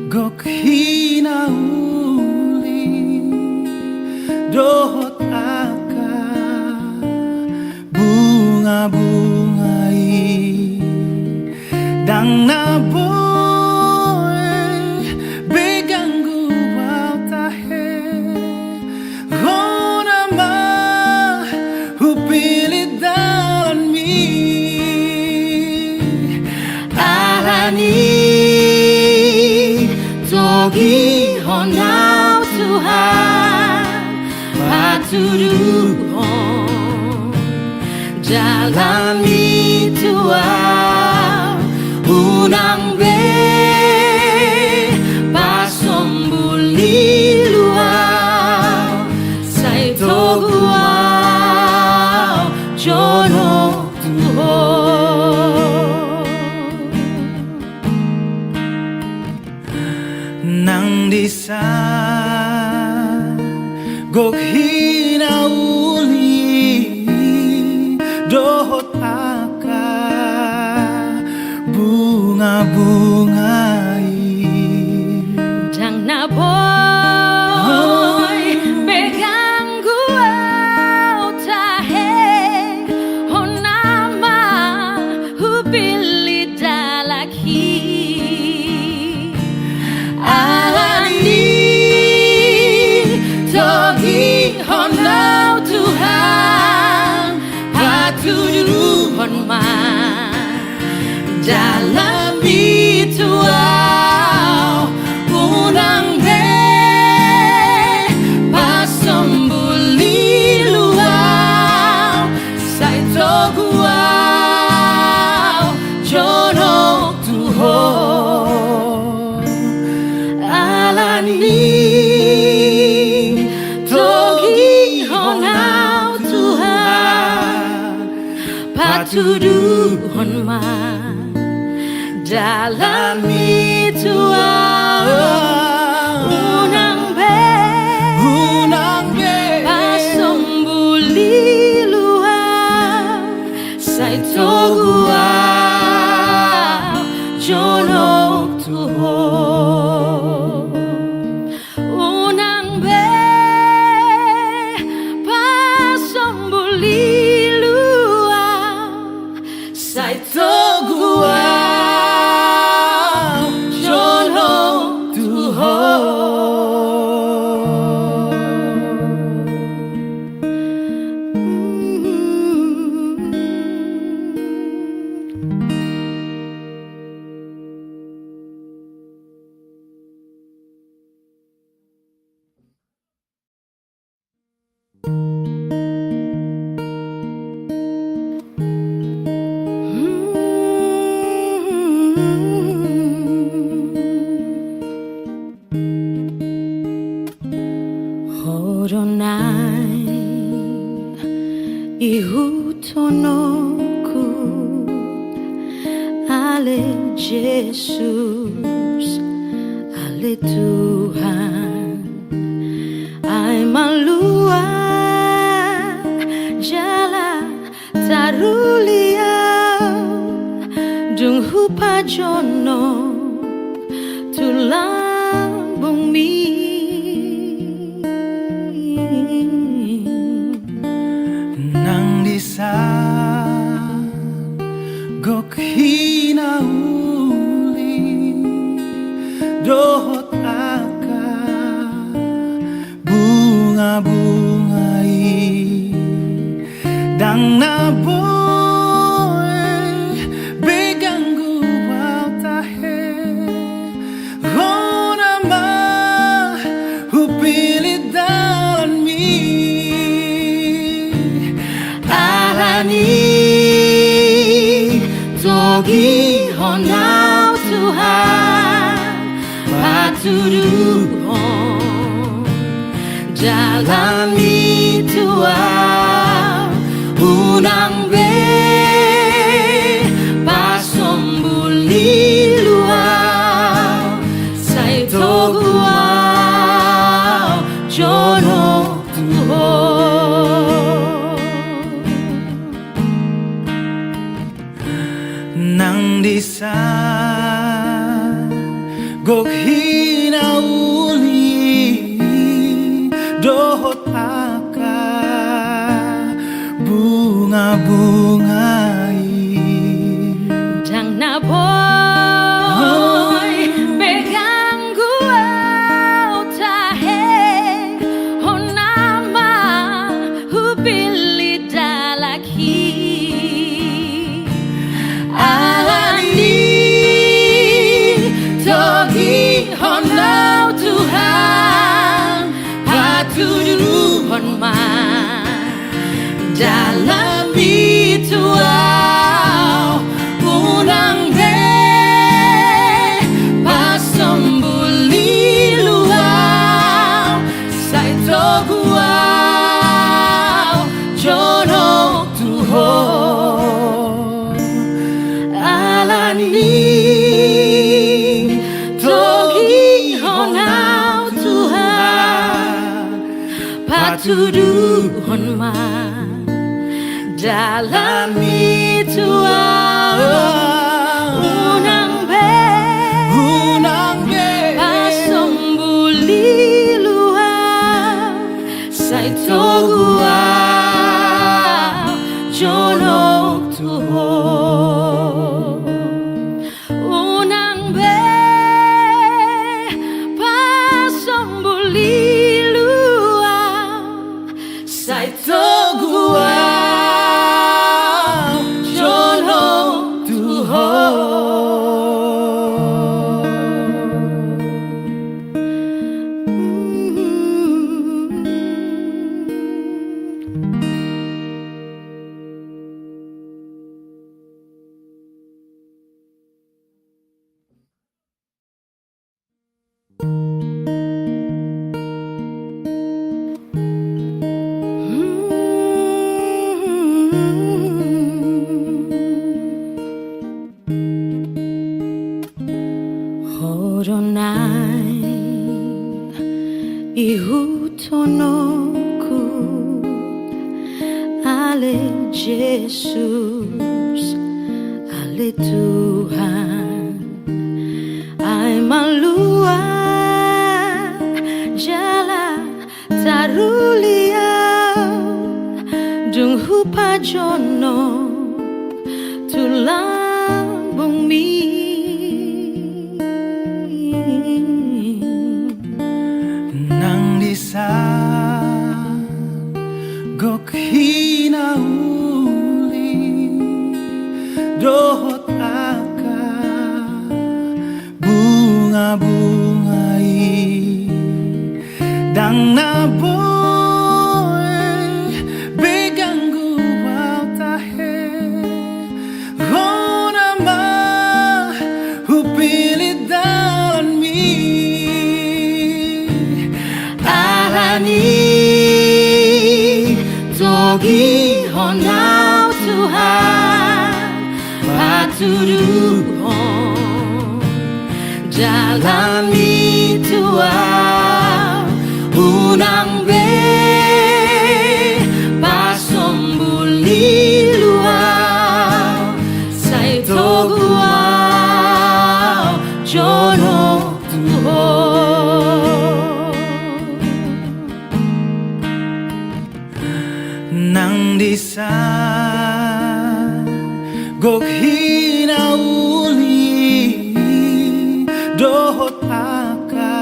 Gok hinauli dohot aka bunga-bungai dang naboy begang guwaw tahe Rona ma hupilit dalan mi Arani Togi honau Tuhan patuduhon jalani Tuhan unang be pasombuli luau sai toguau jono Tuhan nang disa gok hinauli dohot aka bunga-bungai dang naboy begang guau tahe honama hupili dalaki Togi honau Tuhan patuduhon ma dalami Tuau unang be pasombuli luau sai toguau jono Tuhan alani patuduhon ma dalami Tuau unang be pasombuli luau sai toguau jono Tuhan unang be pasombuli sai toguau jono Tuhan Horonai ihutonoku ale Jesus ale Tuhan ai malua jala taruliau dung hupa jono tulang bumi nang disa gok hinauli dohot aka bunga-bungai dang naboy begang guwaw tahe Rona ma hupilit dalan mi Togi honau Tuhan patuduhon jalani Tuau unang be pasombuli luau sai toguau jono Tuhan nang disa gok hinauli dohot aka bunga-bungai Dang na boy begang gua tahe honama hubili dalaki Alani togi honau Tuhan patudu honma dalam bituau unang be pasambuli luau sai toguau jono tuho Alani togi honau Tuhan patudu honma dalam bituau unang be pasambuli luau sai toguau jono tuho unang be pasambuli luau sai toguau jono tuho Horonai ihutonoku ale Jesus ale Tuhan ai malua jala tarulia dung hupa jono tulang bumi nang disa gok hinauli dohot aka bunga-bungai dang na boy begang gua tahe hona ma hupili dalan mi Alani togi honau Tuhan patudu hon dalam bituau unang be pasambuli luau sai toguau jono tuho nang disa gok hinauli dohot aka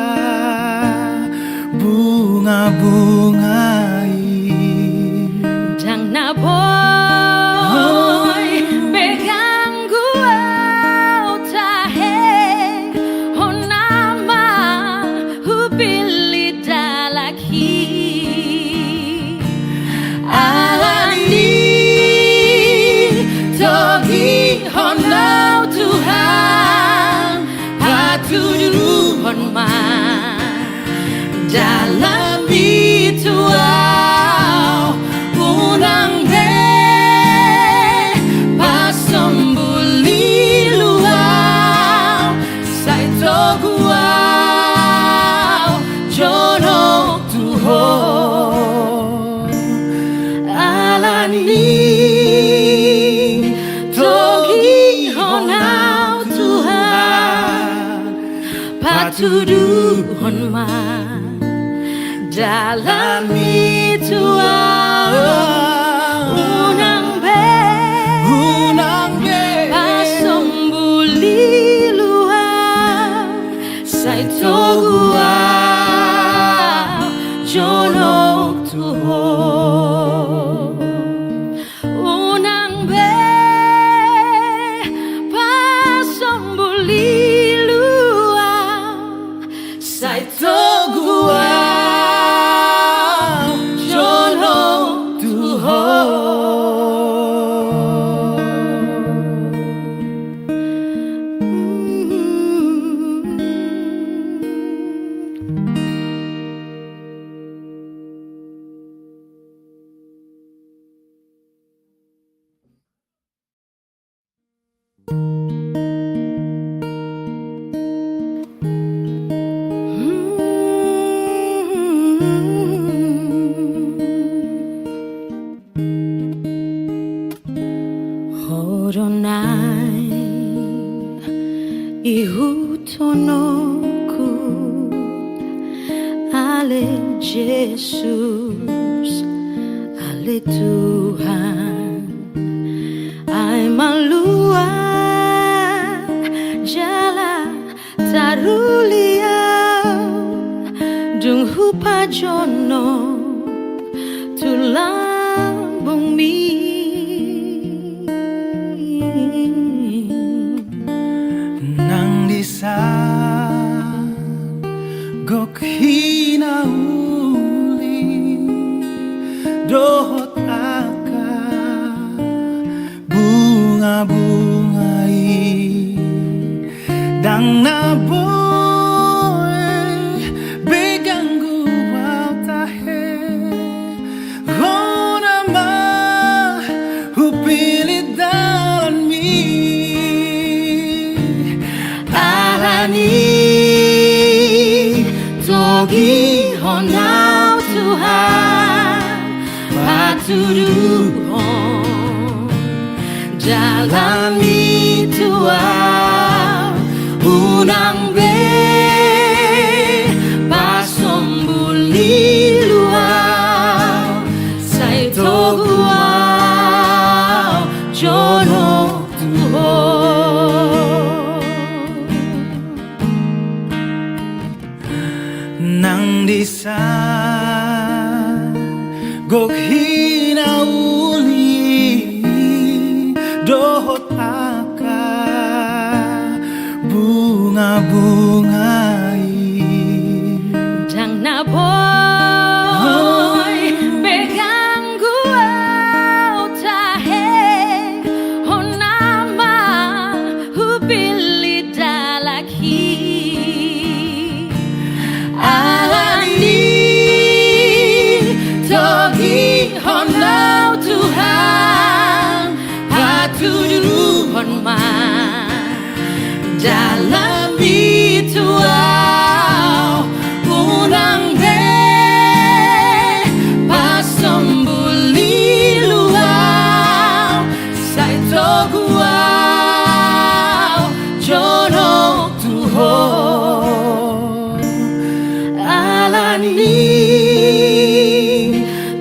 bunga-bungai Dang na boy begang gua tahe honama hubili dalaki Alani togi honau Tuhan patudu honma dalam bituau unang be pasambuli luau sai toguau jono tuho Alani togi honau Tuhan patuduhon man dalam itu unang pasambuli luar sai togua jono tuho unang pasambuli luar sai togua jono tuho. Horonai ihutonoku ale Jesus ale Tuhan ai malua jala tarulia dung hupa jono tulang bumi nang disa gok hinauli dohot aka bunga-bungai dang naboy beganggu wau tahe hona ma hupili dalan mi alani togi honau Tuhan patuduhon dalam itu unang pasambuli luar sai togua jono tuho nang disa gok hinauli dohot aka bunga-bungai dang naboy beganggu au tahe honama hupili dalaki alani togi honau Tuhan patuduhon man dalam itu unang pasambuli luar sai togua jono tuho alani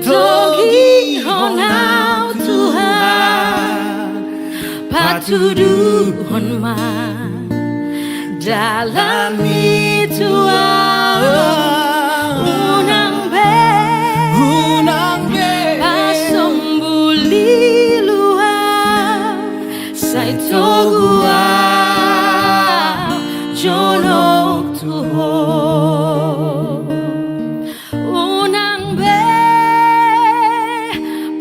togi honau Tuhan patuduhon man dalam itu unang pasambuli luar sai togua jono tuho unang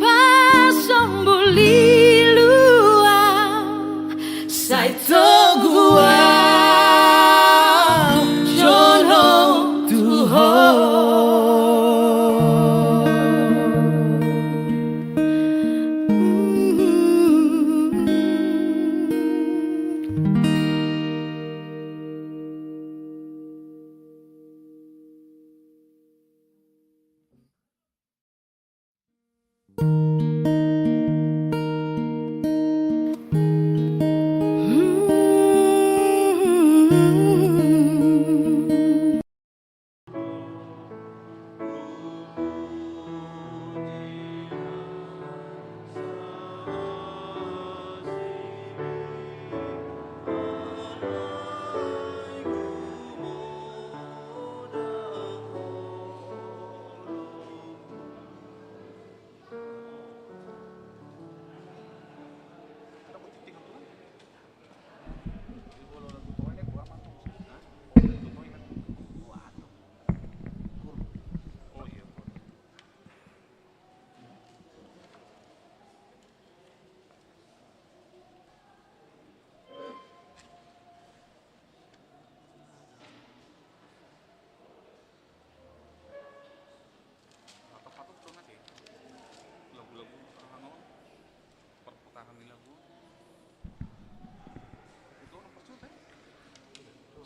pasambuli luar sai togua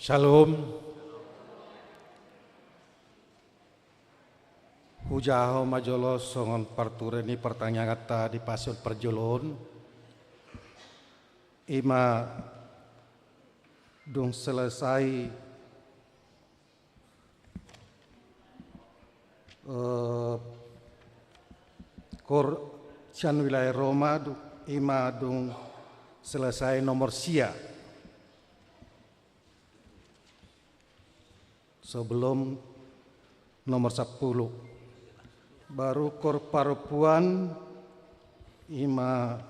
Shalom. Hujaho majolo songon partureni pertanyaan kata di pasun perjolon. Ima dung selesai kor cian wilayah Roma ima dung selesai nomor sia sebelum nomor 10 baru kor parupuan ima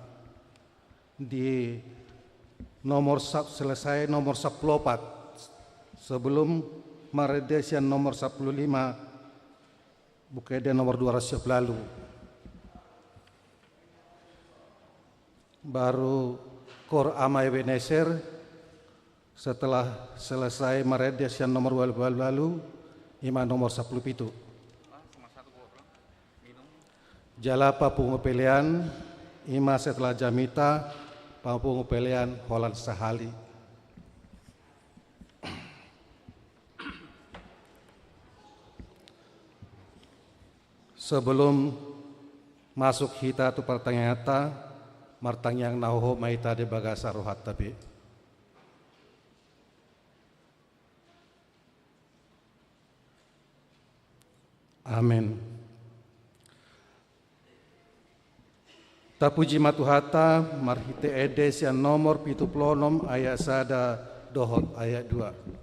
di nomor selesai nomor 14 sebelum maredesian nomor 15 bukan dia nomor 200 lalu baru kor amai Beneser setelah selesai maredesian nomor 12 lalu ima nomor 10 itu jala papungu pelian ima setelah jamita papungu pelian Holland sahali. Sebelum masuk hita tu pertanyaan ta martang yang naho maita de bagasa rohat tapi amin. Tapuji matuhata marhite edes yang nomor 76 ayat sada dohot ayat 2.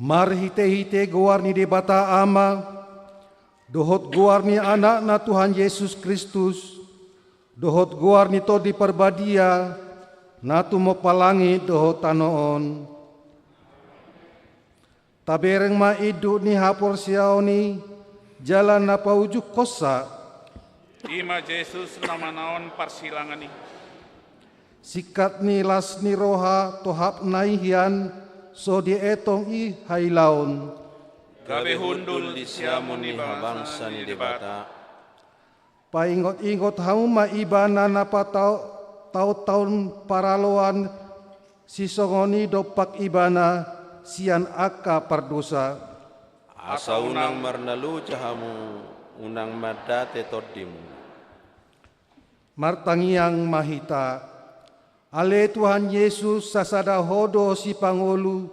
Marhite-hite guarni de bata ama, dohot guarni anak na Tuhan Yesus Kristus, dohot guarni to di perbadia, na tu mo palangi dohot tanoon. Tabereng ma idu ni hapor siaoni, jalan na paujuk kosa. Ima Yesus nama naon parsilangan ni. Sikat ni las ni roha tohap naihian, so di etong i hailaon. gabe hundul di siamun ni bangsa ni debata. Paingot-ingot hamu maibana napa tahun paraloan sisongoni dopak ibana sian aka pardosa. Asa unang marnalu jahamu unang madate todimu. Martangiang mahita, ale Tuhan Yesus sasada hodo si pangolu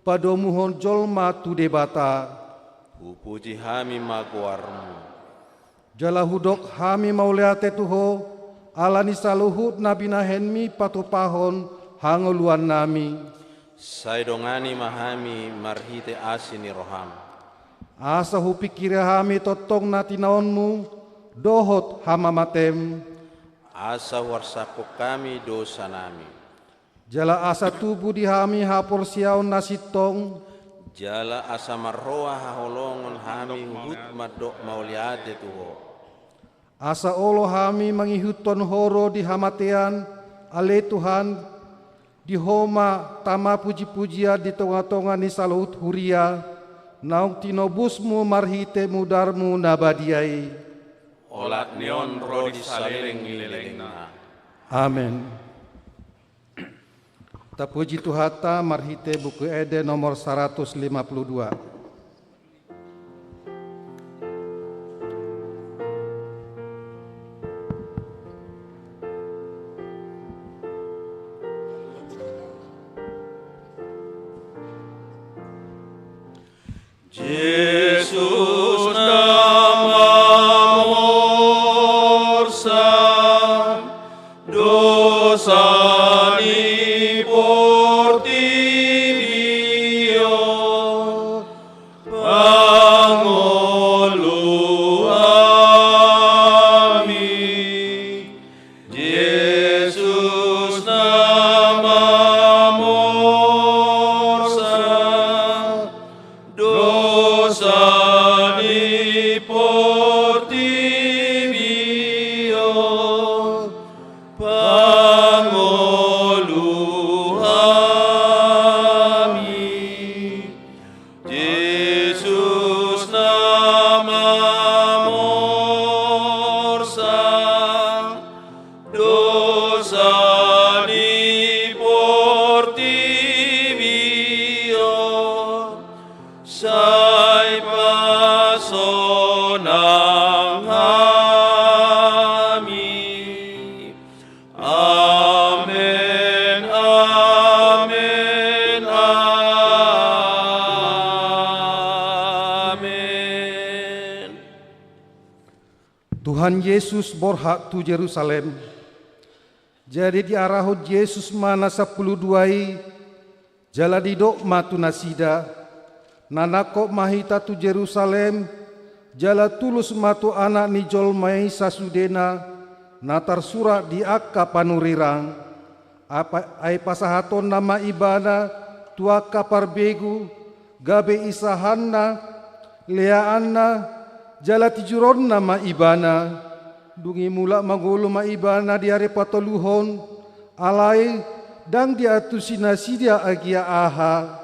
padomuhon jolma tu debata. Pupuji hami maguarmu. Jala hudok hami mauleate tuho, alani saluhut nabi nahenmi patupahon hangoluan nami. Saidongani mahami marhite asini roham. Asa hupikire hami totong natinaonmu, dohot hama matem. Asa warsako kami dosa nami. Jala asa tubuh di hami hapor siaon nasitong. Jala asa marroa haholongon hami hut madok mauliate tuho. Asa olo hami mangihuton horo di hamatean, ale Tuhan, di homa tama puji-pujian di tonga-tonga ni salut huria, naung tinobusmu marhite mudarmu nabadiai. Olat neon ro di saleng ilelengna. Amin. Tapuji Tuhata marhite buku Ede nomor 152. Yesus namamu orsa dosa ni portibio pangolu ami. Yesus namamu orsa dosa ni portibio pangolu ami. Yesus namamu orsa dosa ni portibio sai pasonang ami. Amen, amen, amen. Tuhan Yesus borhak tu Jerusalem. Jadi di arahut Yesus mana 12 jala didok matu nasida. Nanako mahita tu Jerusalem, jala tulus matu anak ni jolmai sasudena, natar surat di akka panurirang. Ai pasahaton nama ibana tua kapar begu, gabe isahanna, leaanna, jala tijuron nama ibana. Dungi mula magulu ma ibana di are patoluhon, alai dang diatusi nasidia agia aha,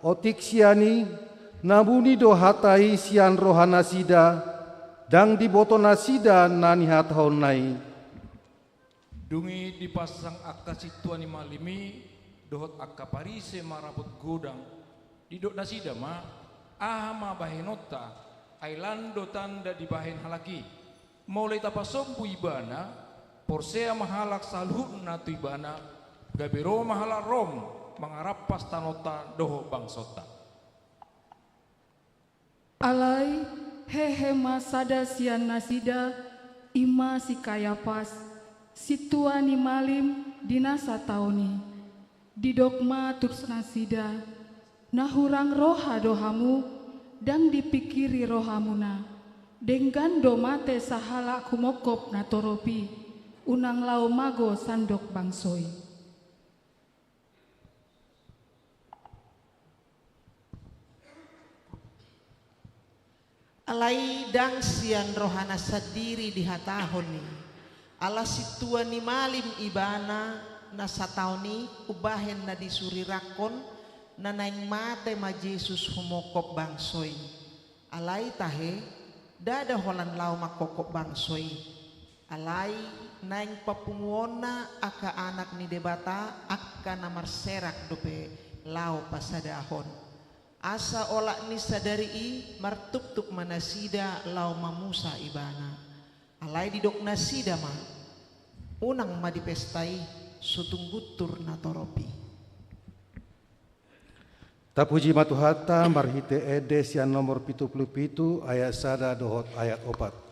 otik siani, nabuni do hatai sian rohana sida, dang diboto nasida nani hathon nai. Dungi dipasang akka situani malimi, dohot akka parise maraput godang, didok nasida ma, ahama bahenota, ailando tanda di bahen halaki, mulai tapasompu ibana, porsea mahalak salhut natu ibana, gabiro mahalak rom, mangarapas tanota doho bangsota. Alai hehe masada sian nasida ima si kayapas situani malim dinasa tauni didokma turs nasida nahurang roha dohamu dan dipikiri rohamuna dengan domate sahala kumokop natoropi unang lau mago sandok bangsoi. Alai dang sian rohana sadiri di hatahoni ala situa ni malim ibana nasatauni ubahen na disurirakon nanaing mate ma Jesus humokop bangsoy. Alay tahe, dada holan lau makokop bangsoy. Alay naing papunguona aka anak ni debata aka namar serak dope lau pasadahon. Asa olak ni sadari i martuk-tuk manasida lau mamusa ibana. Alay didok nasida ma unang madipestai sutunggutur na toropi. Tapuji matuhata marhite edes yang nomor 77 ayat sada dohot ayat 4.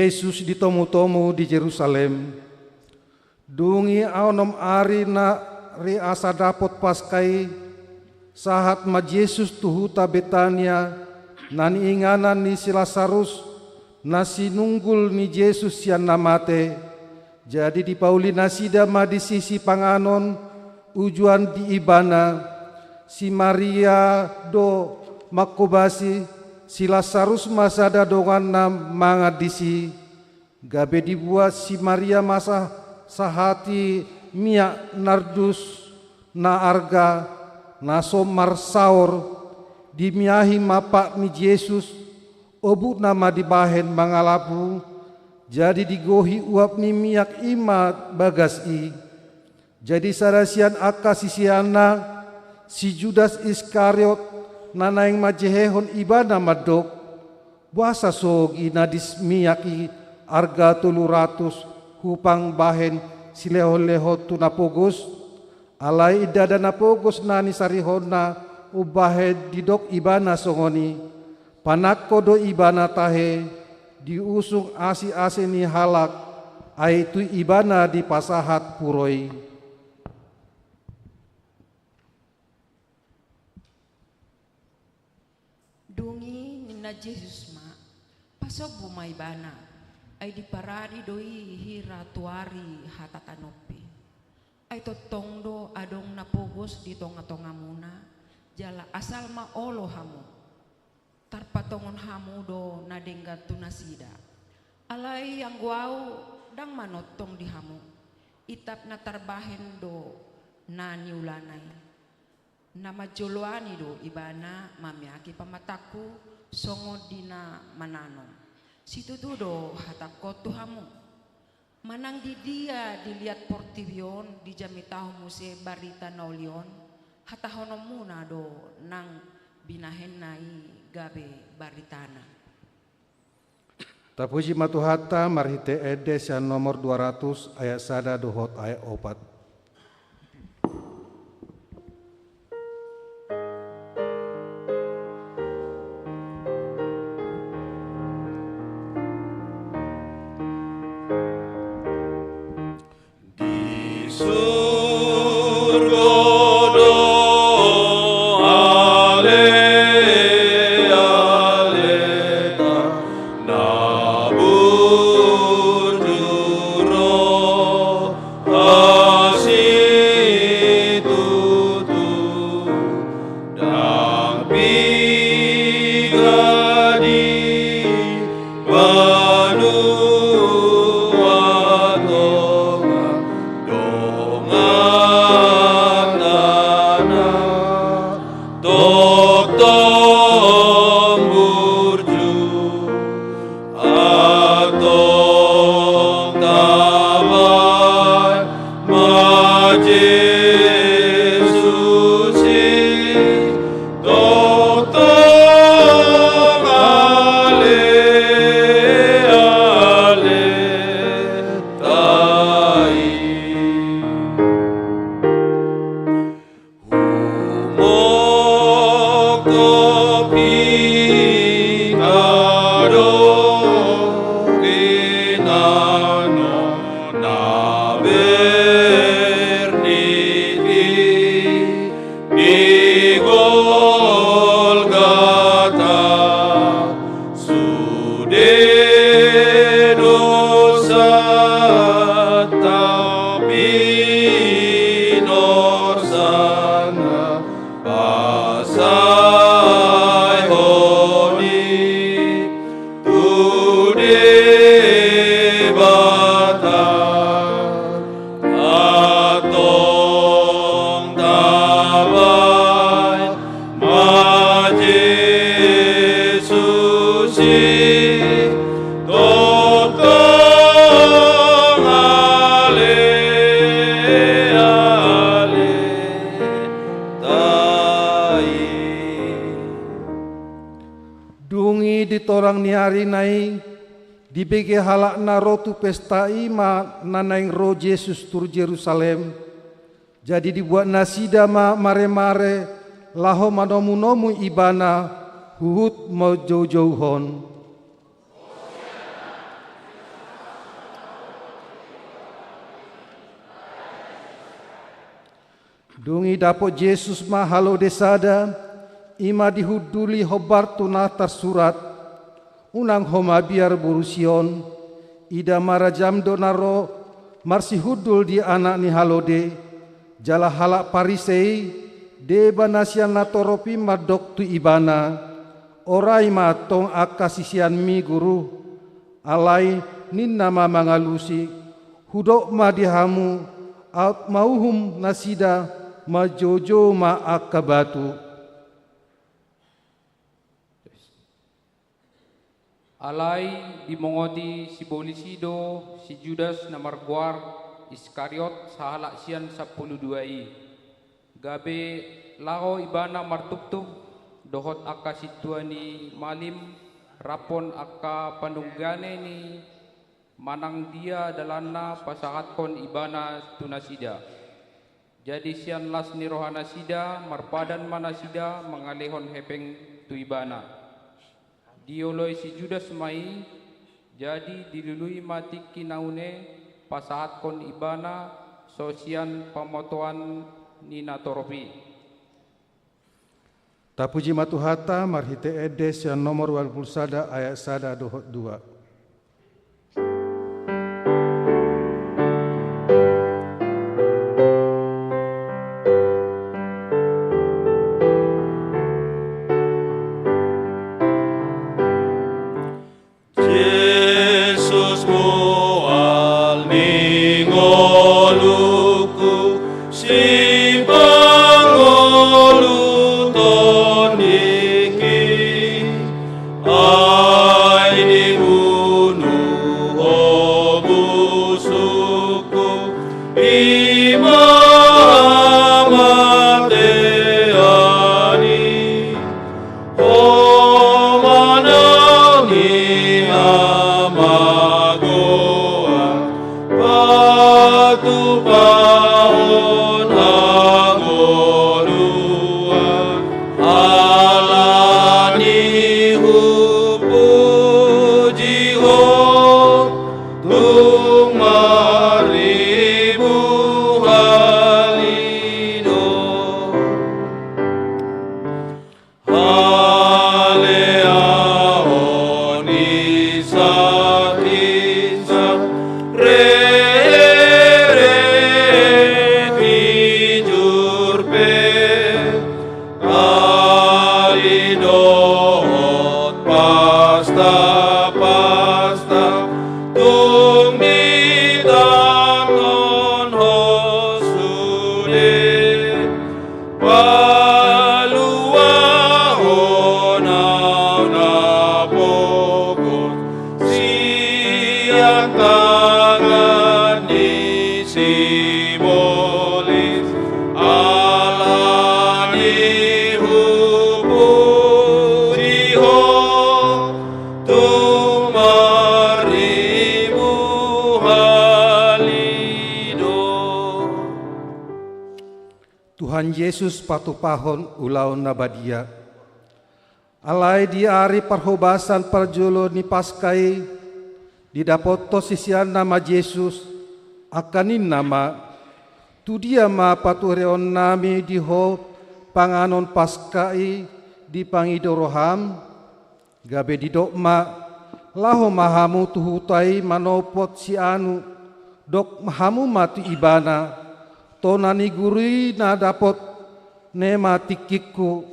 Yesus ditomu-tomu di Jerusalem. Dungi aonom ari na ri asa dapot paskai sahat ma Yesus tuhuta Betania nani inganan ni si Lazarus nasi nunggul ni Yesus yang namate. Jadi di pauli nasida ma di sisi panganon ujuan di ibana si Maria do makobasi si Lazarus masada dongan na manga disi gabe dibuat si Maria masa sahati minyak nardus na arga na somar saur dimiahi mapak ni Yesus obu nama dibahen mangalapu jadi digohi uap ni minyak ima bagas i jadi sarasian aka sisiana si Judas Iskariot nanaing majehehon ibana madok buasa sogi nadis miyaki arga 300 hupang bahen sileho-leho tu napogos alai idada napogos nani sarihona ubahe didok ibana songoni panakko do ibana tahe diusung asi-asi ni halak aitu ibana di pasahat puroi. Dungi nina Jesus ma pasok bumay bana ay di parari doi hira tuari hatatanopi ay totong do adong napugos di tonga-tonga muna jala asal ma olo hamu tarpatongon hamu do nadenggat tunasida alay yang guau dang manotong di hamu itap na tarbahen do na niulanay nama joloani do ibana mamiaki pamataku songo dina mananom situ do hatakot tuhamu manang di dia dilihat portivion di jamitahu muse barita naulion hatahonom muna do nang binahen nai gabe baritana. Tapuji matuhata marhite edes yang nomor 200 ayat sada dohot ayat 4. Surga doa dosa tapi norsana pasai honi tude bata atong tabay ma Jesus totong ale ale tai Dungi di torang ni hari nai dibege halak na rotu pesta ima nanaing roh Yesus tur Jerusalem. Jadi dibuat nasida ma mare-mare laho manomu-nomu ibana huhut mau jauh-jauhon. Dungi dapot Yesus ma halo desada ima dihuduli hobar tunatar surat unang homa biar burusion ida marajam donaro marsi hudul di anak ni halode jala halak parisei deba nasian natoropi madok tu ibana orai matong akasisian mi guru alai nin nama mangalusi hudok ma dihamu out mauhum nasida ma jojo ma akabatu. Alai dimongodi si Bolisido, si Judas na Marguar, Iskariot sa halak siyan 12 i. Gabe lao ibana martuptup, dohot aka situa ni malim, rapon aka panunggane ni manang dia dalana pasahatkon ibana tunasida. Jadi siyan las ni rohana sida, marpadan manasida, mengalihon hepeng tu ibana. Dioloi si Judas mai jadi dilului mati kinaune pasahat kon ibana sosian pamotoan ni natoropi. Tapuji matuhata marhite edes yang nomor 21 ayat 1-2. Tuhan Yesus patu pahon ulaun nabadia. Alai di ari parhobasan parjolo ni paskai didapoto sisian nama Yesus akanin nama tu dia ma patureon nami diho panganon paskai di pangidoroham gabe didokma laho mahamu tuhutai manopot si anu dok mahamu matu ibana tonani guri na dapot nema tikikku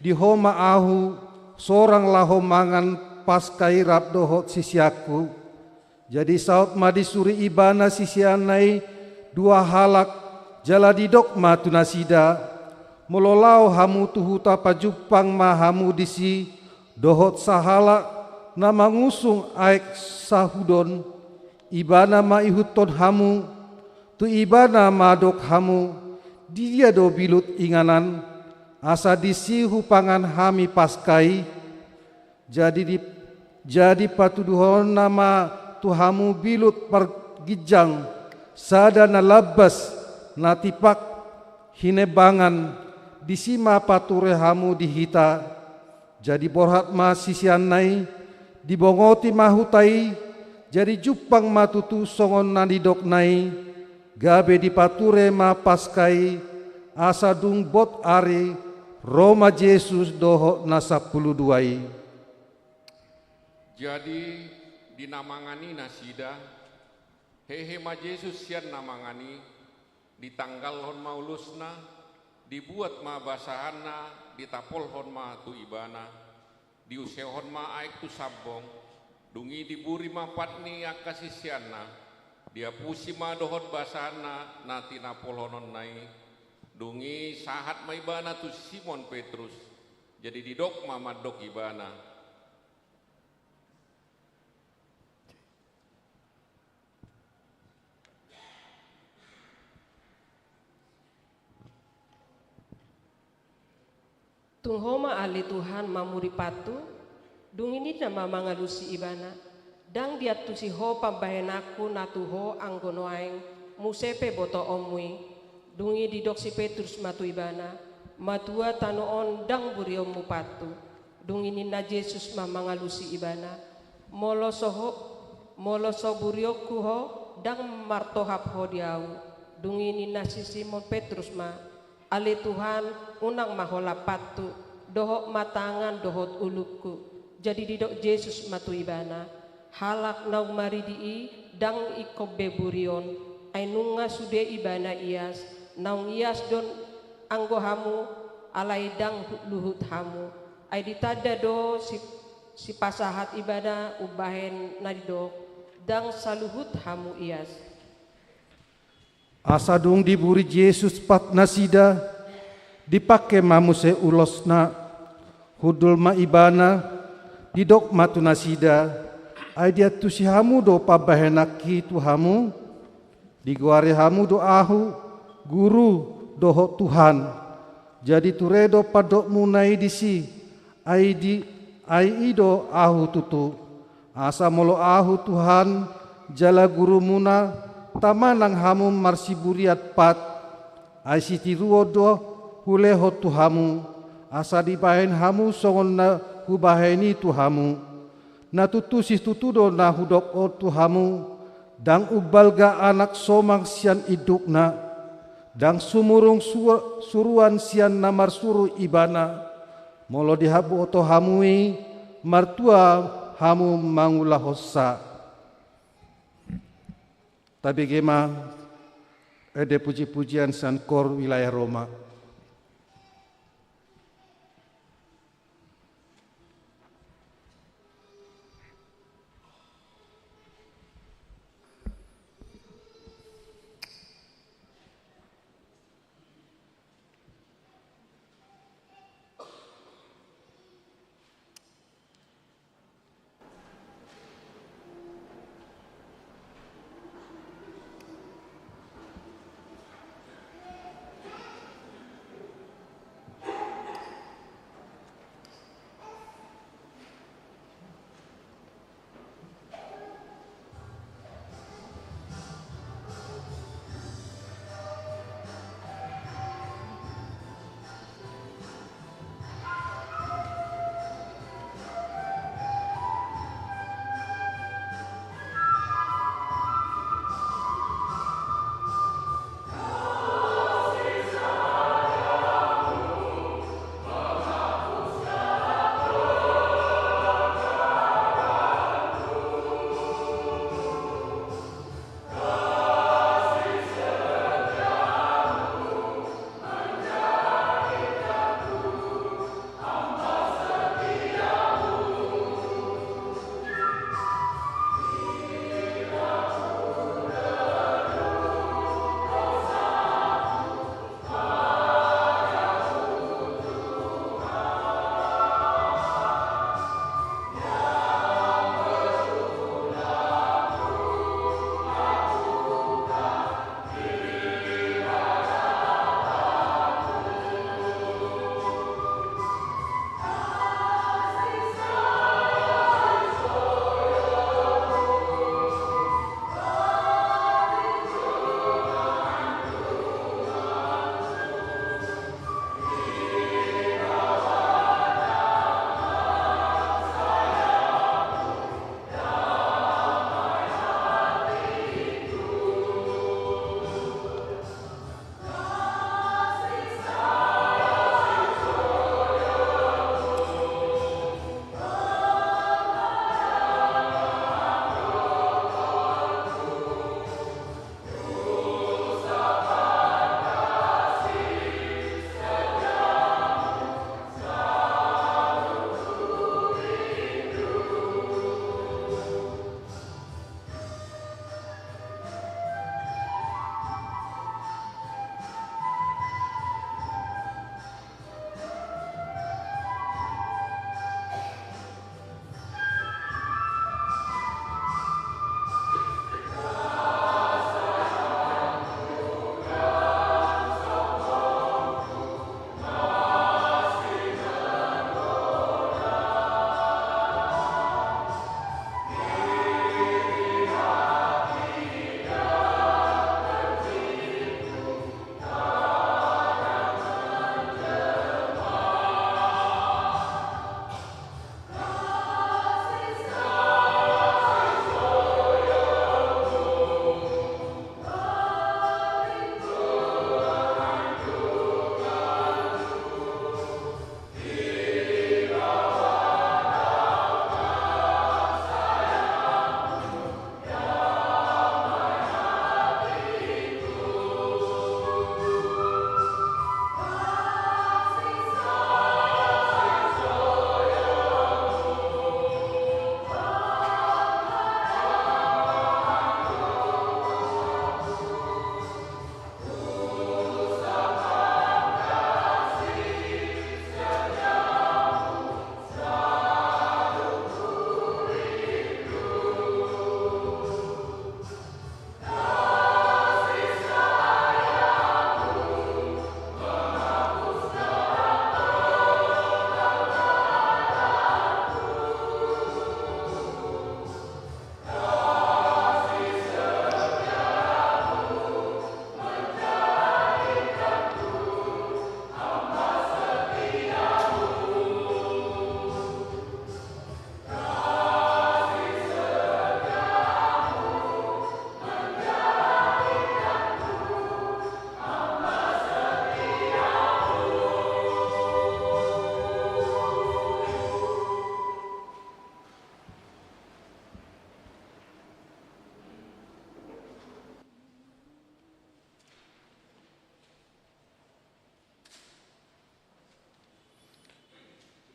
di homa ahu sorang laho mangan pas kairap dohot sisiaku jadi saut madi suri ibana sisianai dua halak jala didok matu nasida mololau hamu tuhuta pajupang mahamu disi dohot sahala na mangusung aek sahudon ibana ma ihuton hamu tu ibana ma dok hamu dia do bilut inganan asa disi hupangan hami paskai jadi patuduhon nama tuhamu bilut pergijang sadana labas natipak hinebangan disima pature hamu dihita jadi borhat ma sisianai dibongoti mahutai jadi jupang matutu songon nadidok nai gabe dipature ma paskai asa dung bot ari Roma Yesus doho na 12. Jadi dinamangani nasida hehe ma Yesus sian namangani di tanggal hon maulusna dibuat ma basahana ditapol hon ma tu ibana diusehon ma aik tu sabong dungi diburi ma patni akasisiana dia pusi ma dohon basahana nati napol honon nai dungi sahat ma ibana tu Simon Petrus jadi didok ma madok ibana tunghoma ali Tuhan mamuri patu dungini nama mangalusi ibana dang dia tusi ho pambahenaku natuho anggono aeng musepe boto omui dungi didok si Petrus matu ibana matua tanoon dang burio mupatu dungini na Yesus mangalusi ibana molo so burio kuho dang martohap ho diau dungini na si Simon Petrus ma ali Tuhan unang mahola patu dohok matangan dohot ulukku jadi didok Yesus matu ibana halak naung maridii dang ikobe burion ainunga sude ibana ias naung ias don anggo hamu alai dang luhut hamu ai ditada do si pasahat ibana ubahen nadidok dang saluhut hamu ias asadung diburi Yesus pat nasida dipake mamuse ulosna hudul ma ibana didok matu nasida ai dia tusi hamu do pabahenaki tu hamu diguare hamu do ahu guru doho Tuhan jadi turedo padok munai disi ai ido ahu tutu asa molo ahu Tuhan jala guru muna tamanang hamu marsiburiat pat ai sitiruo do huleho tu hamu asa dibahen hamu songon na hubaheni tu hamu na tutu sis tutudo na hudok o tu hamu dang ubalga anak somang sian idukna dang sumurung suruan sian namar suru ibana molo dihabu oto hamui martua hamu mangula hossa tapi gema ede puji-pujian sankor wilayah Roma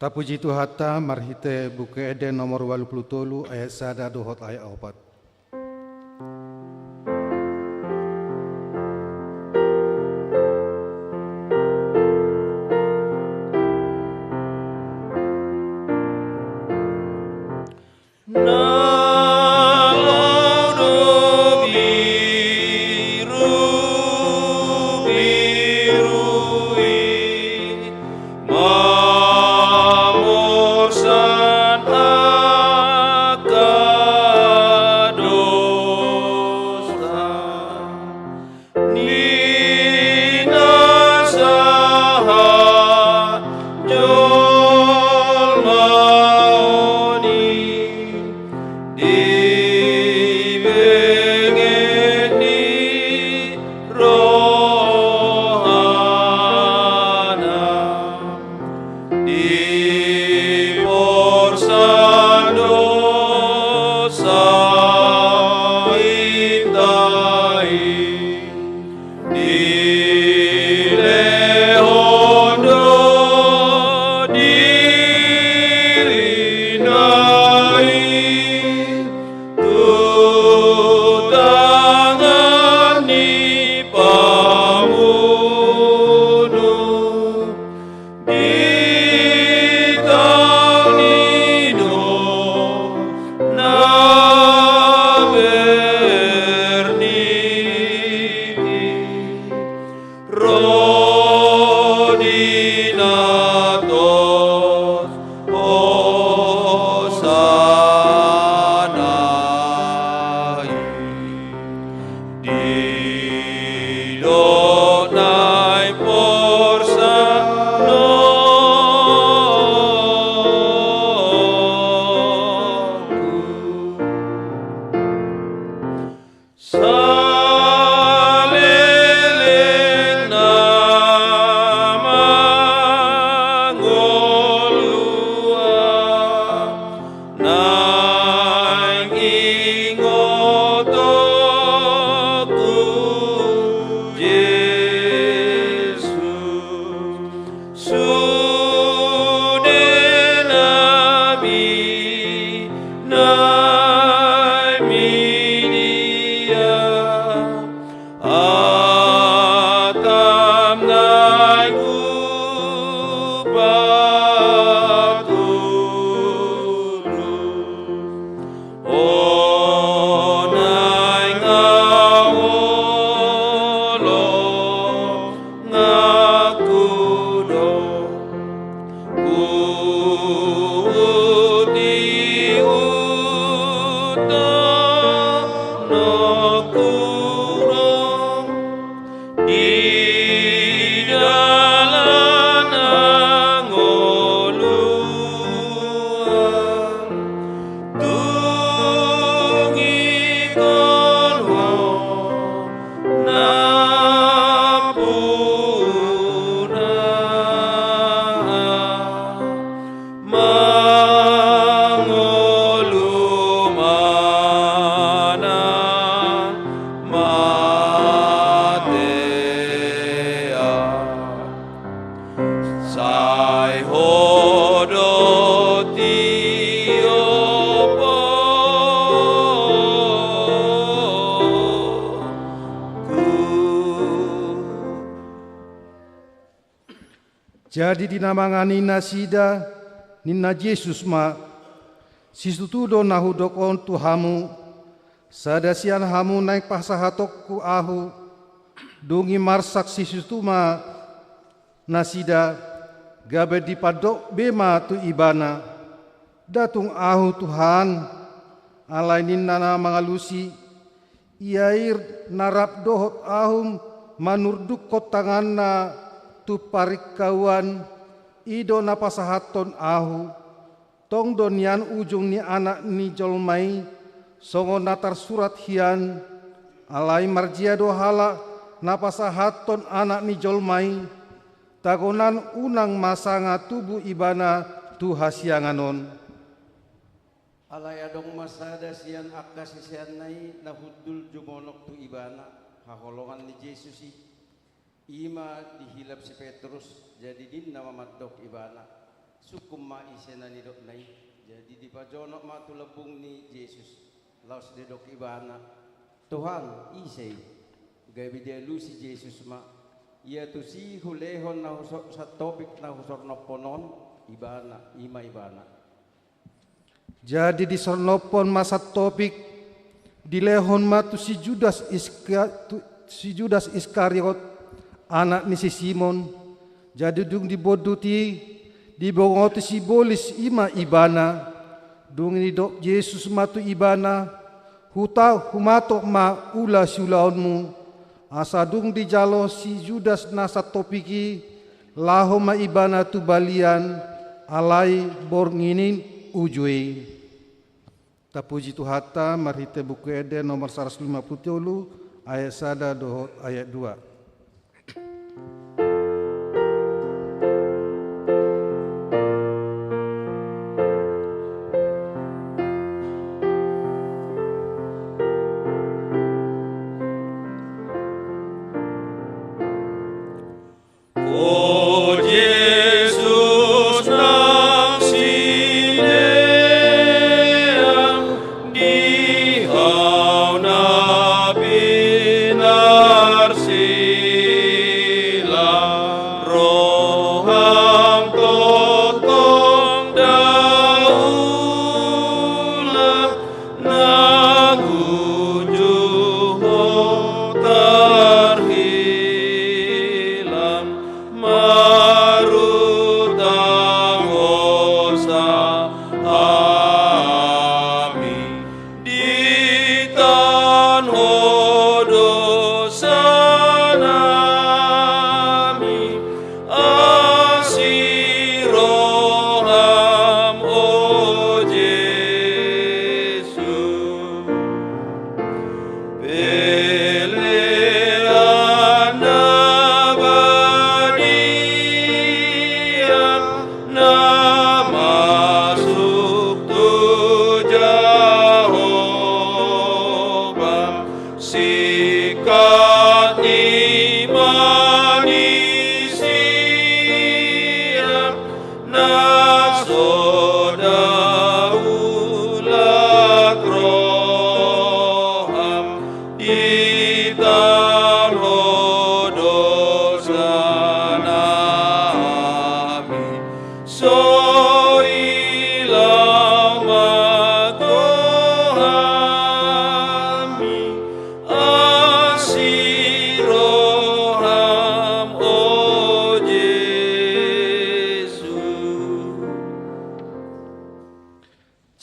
Tapuji Tuhata marhite buku Eden nomor 83 ayat 1 dohot ayat 4. Jadi dinamangani nasida nina Yesus ma situtudo nahudokon tu hamu sadasian hamu naik pasahatokku ahu dungi marsak sisutuma nasida gabe dipadok bema tu ibana datung ahu Tuhan alai nana mangalusi iair narap dohot ahum manurduk kotanganna tu parikawan ido napasahaton ahu tong donian ujung ni anak ni jolmai songo natar surat hian alai marjia dohala napasahaton anak ni jolmai tagonan unang masanga tubuh ibana tu hasianganon alai adong masada sian akasi sian nai nahudul jumonok tu ibana haholongan ni Yesusi ima dihilap si Petrus jadi din nama madok ibana sukum ma isena ni dok nai. Jadi di pajonok ma tu lebung ni Yesus. Laos de dok ibana. Tuhan isei. Gabi dia lu si Yesus ma. Ia tu si hulehon na husor sa topik na husor noponon ibana ima ibana. Jadi di sornopon masa topik dilehon matu si Judas Iskariot anak ni si Simon. Jadi dung diboduti dibongoti si bolis ima ibana. Dung ni dok Yesus matu ibana humato ma ula siulaonmu. Asa dung dijalo si Judas nasa topiki laho ma ibana tu balian alai bornginin ujui. Tapuji Tuhata marhite buku Eden nomor 150 ayat 1 dohot ayat 2.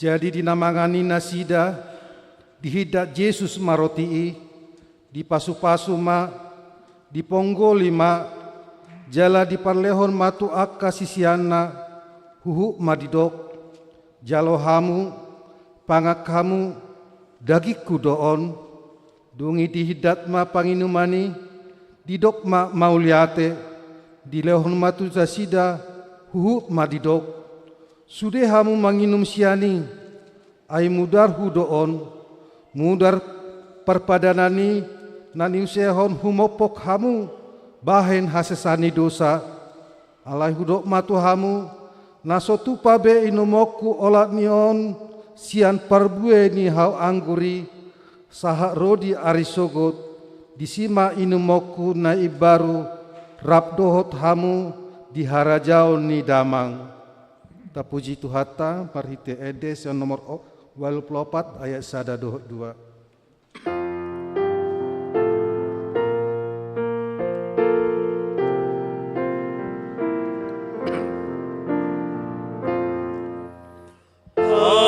Jadi dinamangani nasida dihidat Yesus marotii di pasu-pasu ma di ponggoli ma jala di parlehon matu akka sisiana huhu madidok jalo hamu pangak hamu dagiku doon dungi dihidat ma panginumani didok ma mauliate di lehon matu zasida huhu madidok sude hamu manginum siani ai mudar hudoon mudar perpadanani nani usehon humopok hamu bahen hasesani dosa alai hudok matu hamu nasotu pabe inomoku olat nion sian parbue ni hau angguri sahak rodi arisogot disima inomoku na ibaru rabdohot hamu di harajaon ni damang. Tapuji Tuhata parhite Edes yang nomor 24 ayat 1 dohot 2. Lama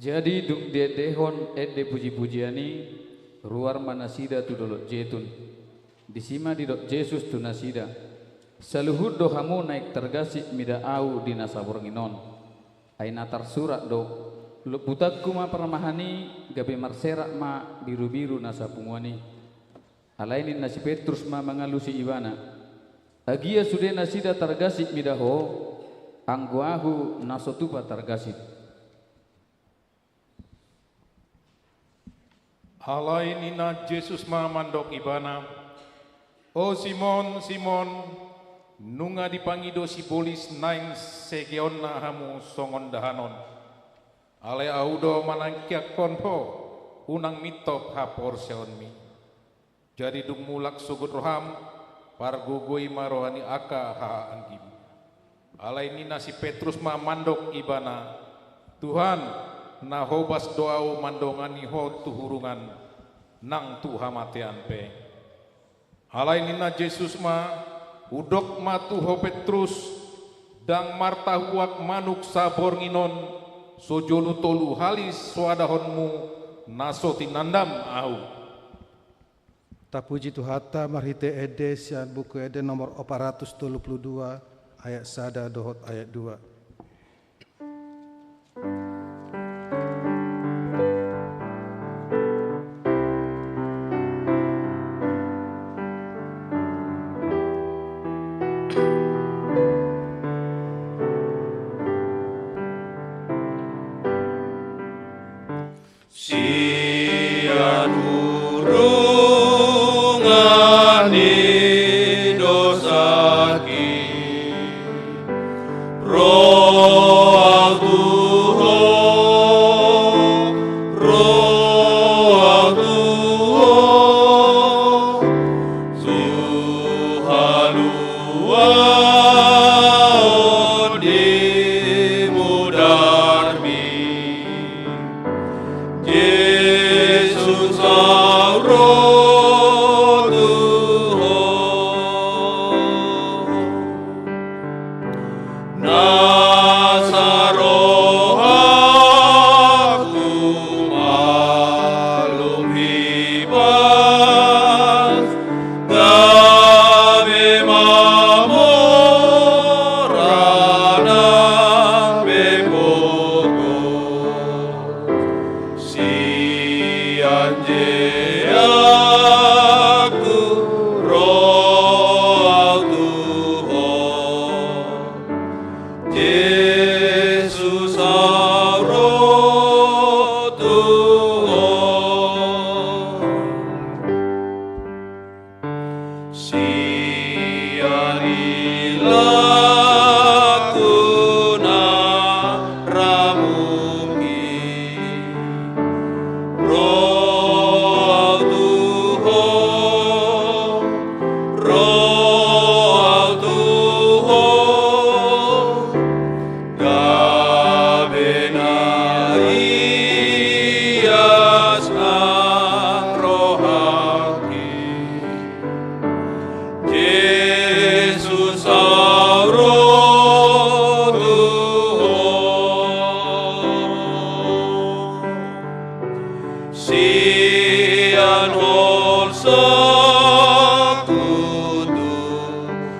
Jadi duk dehon de puji-pujiani ruar manasida tu dolok jetun. Disima di dok Jesus tu nasida. Saluhur do kamu naik tergasik mida au di nasabornginon. Ainatar surat do luputakku ma permahani gabe marserak ma biru-biru nasa pungwani. Alainin nasi Petrus ma mengalusi ibana. Agia sudah nasida tergasik mida ho angguahu nasotupa tergasik. Halai nina Jesus ma mandok ibana. O Simon, Simon, nunga dipangido si bolis naing segeon na hamu songon dahanon. Ale audo manangkiak konho, unang mitok hapor seonmi. Jadi dung mulak sugut roham, pargugoi marohani aka ha angkim. Alai nina si Petrus ma mandok ibana. Tuhan, na hobas doau mandongani ho tuhurungan nang tuha matean pe. Alai nina Jesus ma udok matu ho Petrus dang marta huak manuk sabor nginon sojolu tolu halis swadahonmu nasoti nandam au. Tapuji Tuhata marhite ede sian buku ede nomor 432 ayat sada dohot ayat 2. Jesus our ia sang roh hakim, Yesus au roh Tuhan, sian hol sakudu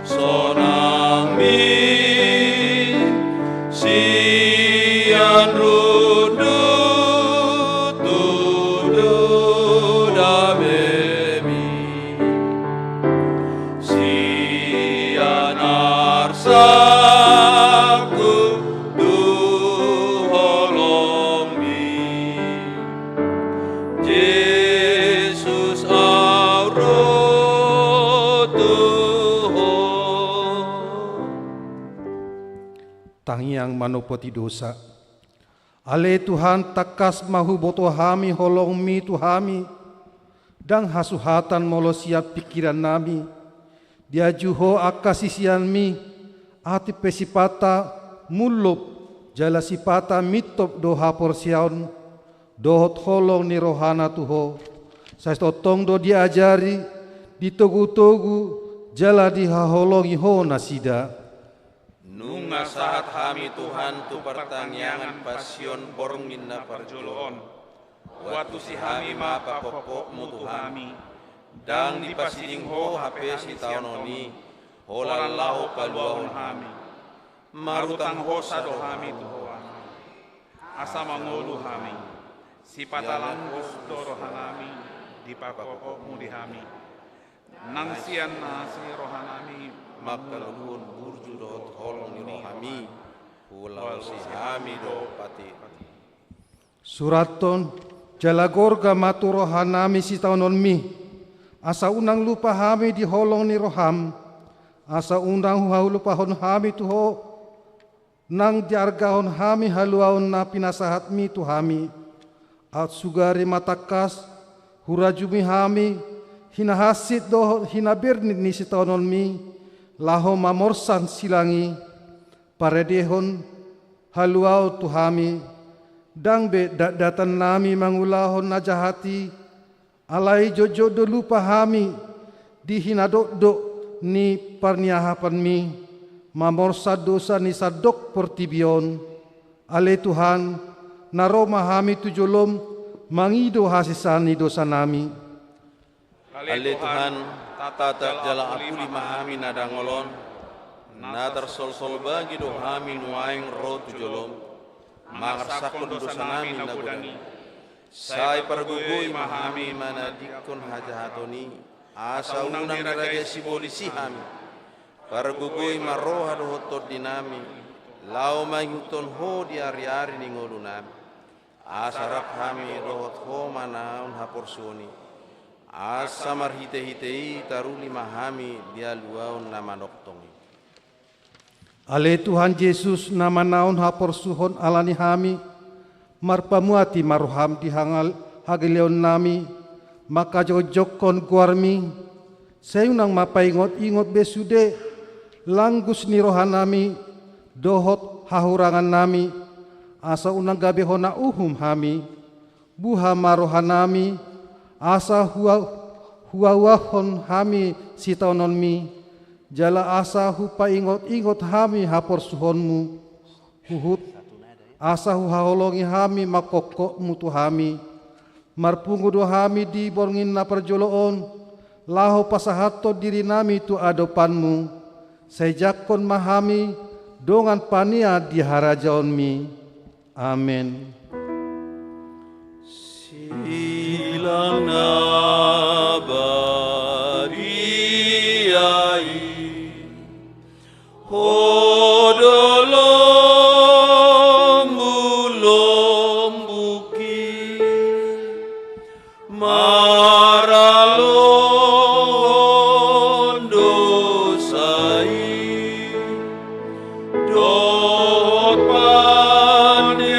sonang min, sian rundu tudu dabemi, sian arsaku du holombi, Yesus au roh Tuhan. Tangiang manopoti dosa. Ale Tuhan takas mahu boto hami holong mi Tuhami, dang hasuhatan molo siap pikiran nami, dia juho akasisian mi, ati pesipata mulup, jala sipata mitop doha porsiaun, dohot holong ni rohana Tuho, sasto tong do diajari, ditogu-togu, jala dihaholongi ho nasida. Nunga saat hami Tuhan tu pertanyaan pasion borngin na parjoloon, watu si hami ma papopok mu Tuhami, dang di pasiding ho hape si taononi, holallahu kaluahun hami, marutang ho sa dohami Tuhan, asa mangolu hami, si patalangus do rohanami, di papopok mu dihami, nangsian na si rohanami, makaluhun burju dot holong ni rohami, pulau si hami do pati. Suraton jalagorga matu rohanami si taunon mi, asa unang lupa hami di holong ni roham, asa unang huhau lupa hon hami tuho, nang diargahon hami haluaon na pinasahat mi tuhami, at sugari matakas, hurajumi hami, hinahasit do hinabirnit ni si taunon mi, laho mamorsan silangi, paredehon haluau tuhami, dang be datan nami mangulahon najahati, alai jojo do lupa hami, di hinadok-dok ni parniahapan mi, mamorsa dosa ni sadok portibion, ale Tuhan, naroma hami tujolom, mangido hasisani dosa nami. Ale Tuhan, tata jala aku di mahami nadangolon, nadar sol-sol bagi do hami nuaing roh tujolom, mangarsakon dosa nami nabudangi, sai pergugui mahami manadikon hajahatoni, asa unang raja si polisi hami, pergugui maroha do hotot dinami, lau mahuton ho di ari-ari ni ngolunami, asa rap hami rohot ho manaun haporsoni, asa marhite-hitei taruli mahami dia luaun nama noktongi. Ale Tuhan Yesus nama naon hapor suhon alani hami, marpamuati maruham dihangal hageleon nami, maka jojokon guarmi, sayunang mapaingot-ingot besude, langgus ni rohanami, dohot hahurangan nami, asa unang gabi hona uhum hami, buha marohanami, asa huawahon hami si taunon mi, jala asa hupa ingot-ingot hami hapor suhonmu, huhut asa huhaholongi hami makokok mutu hami, marpungu do hami di borngin na perjoloon, laho pasahato diri nami tu adopanmu, sejakon mahami dongan pania di harajaon mi. Amin. Silang nabariai hodolombu-lombuki maralon dosai dot pandeleani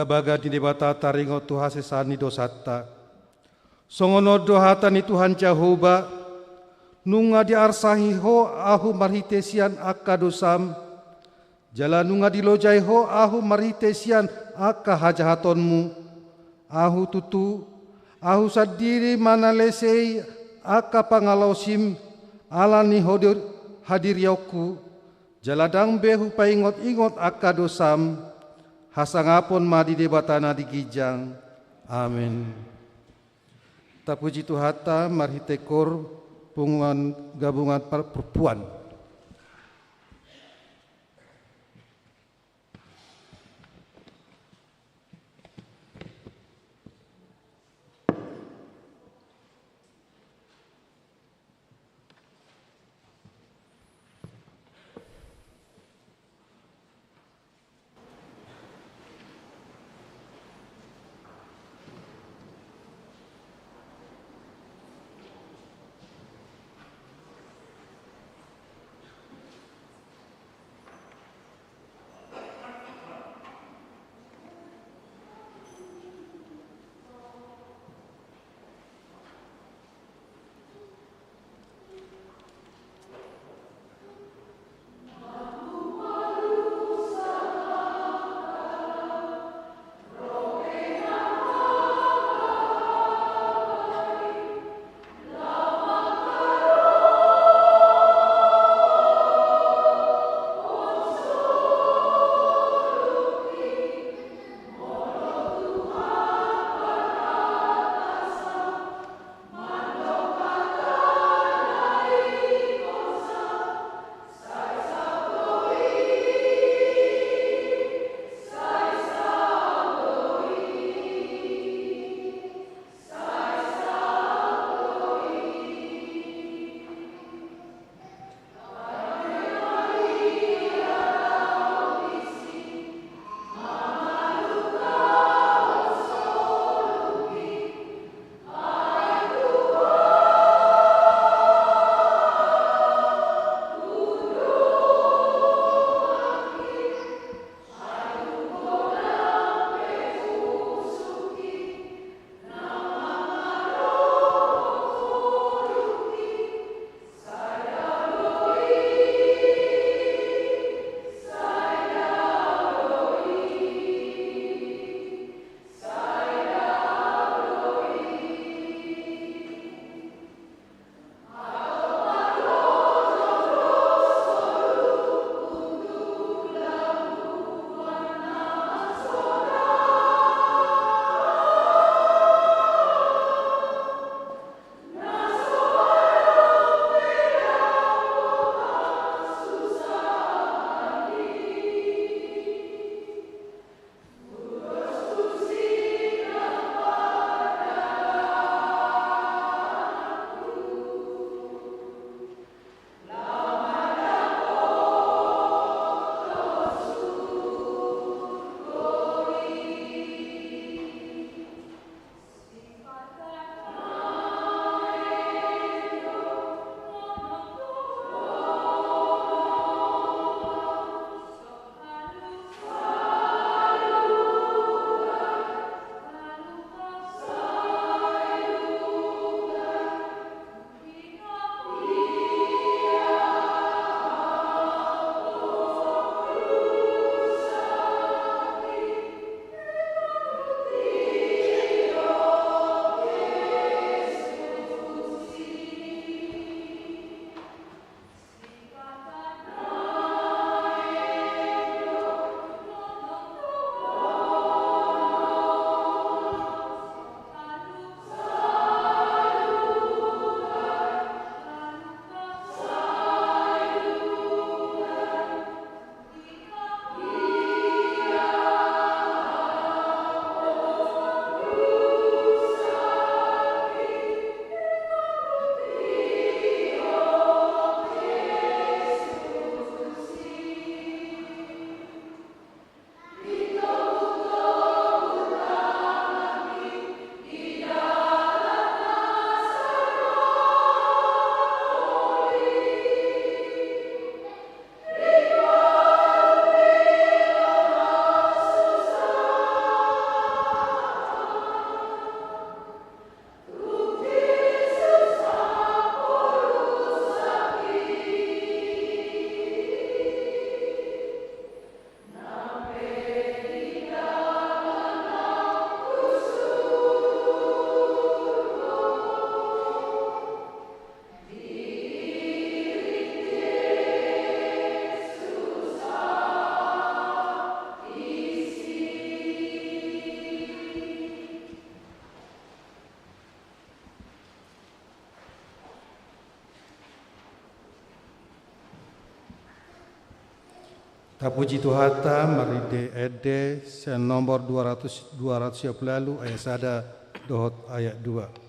gabaga di debata taringo Tuhan sesani dosata. Songono dohatani Tuhan Jehovah, nunga diarsahi ho ahu marhitesian akka dosam, jala nunga dilojai ho ahu marhitesian akka hajahatonmu, ahu tutu, ahu sadiri mana lesei akka pangalausim, alani hodir hadir yoku, jaladang behu paingot-ingot akka dosam, hasangapon madi debatana di gijang. Amin. Tapuji Tuhata marhitekor punguan gabungan perempuan. Tapuji Tuhata maride ede sen nomor 200 lalu ayat sada dohot ayat 2.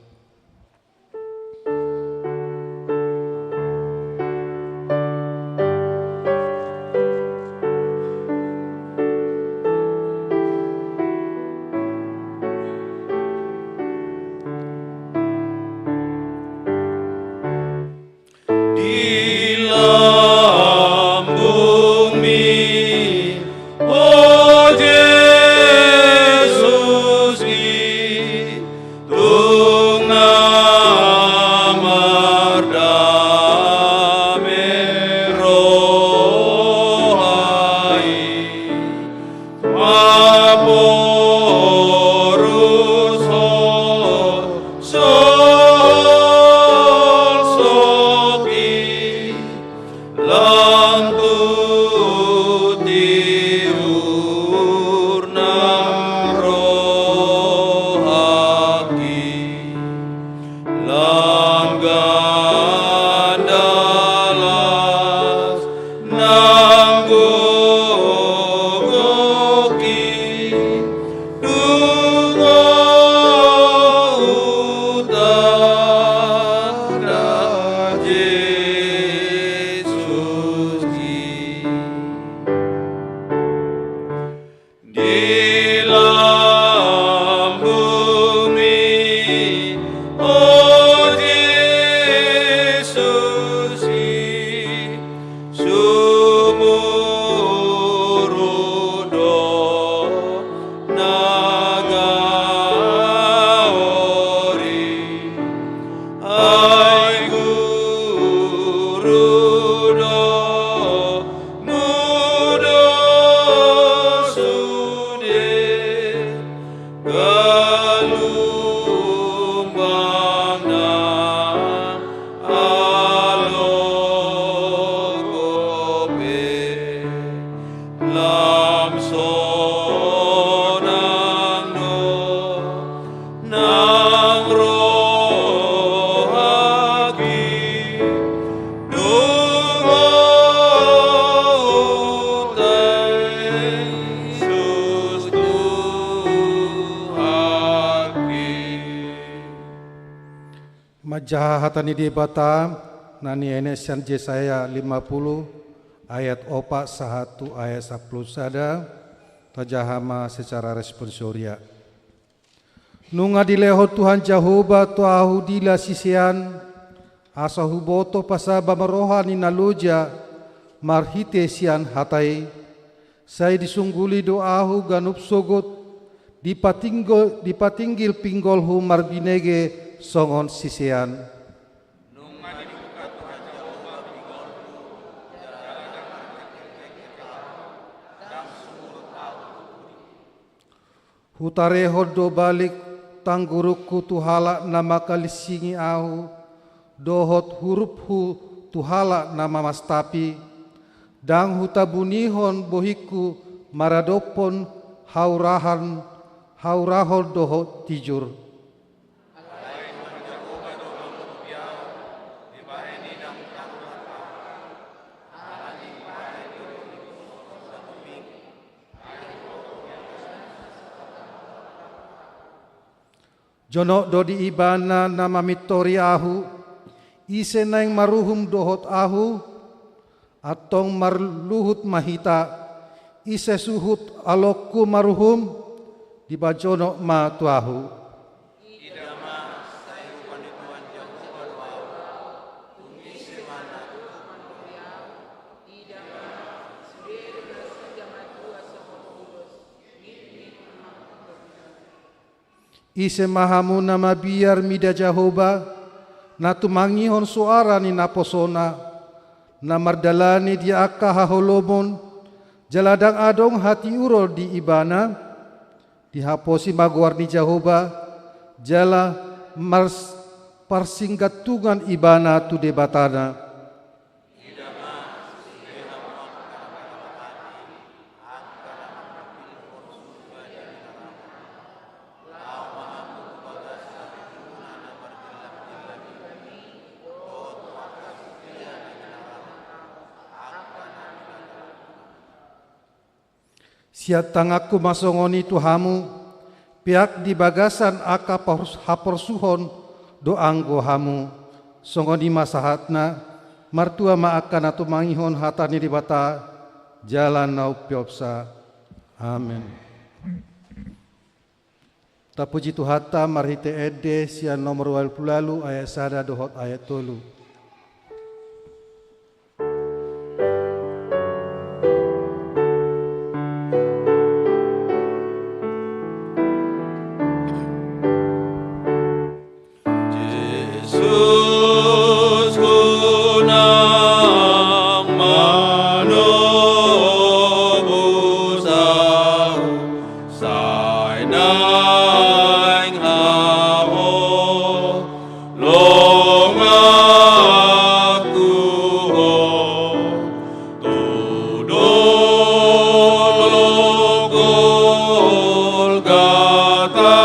Majahatani di bata nani enesian Yesaya 50 ayat 1 ayat 10 sada tajahama secara responsoria. Nunga dileho Tuhan Jehovah tuahu dila sisian asahu boto pasaba marohani naluja marhite sian hatai saya disungguli doahu ganup sogot dipatinggil pinggolhu marbinege songon sisian. Hutare hodo balik tanggurukku tuhala nama kalisingi au dohot hurufhu tuhala nama mastapi dang hutabunihon bohiku maradopon haurahol dohot tijur. Jono dodi ibana nama mitori ahu ise naing maruhum dohot ahu atong marluhut mahita ise suhut alokku maruhum di bajono ma tuahu. Ise mahamu nama biar mida Jehovah na tumangihon suara ni naposona na mardalani dia akka haholomon jaladang adong hati uro di ibana dihaposi maguar ni Jehovah jala mars parsinggatungan ibana tu debatana. Siatang aku masongoni Tuhamu, pihak di bagasan aka haporsuhon doanggo hamu, songoni masahatna, martua maakan atau mangihon hatani di bata, jalan nau piopsa. Amin. Tapuji Tuhata marhite ede sian nomor wal pulalu ayat sada dohot ayat tolu. Yesus kunang manobusau sai naing hamo long aku ho tudol Golgata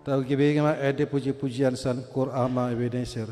Tahu kibinga ede puji-pujian san Qur'ama Ebenezer.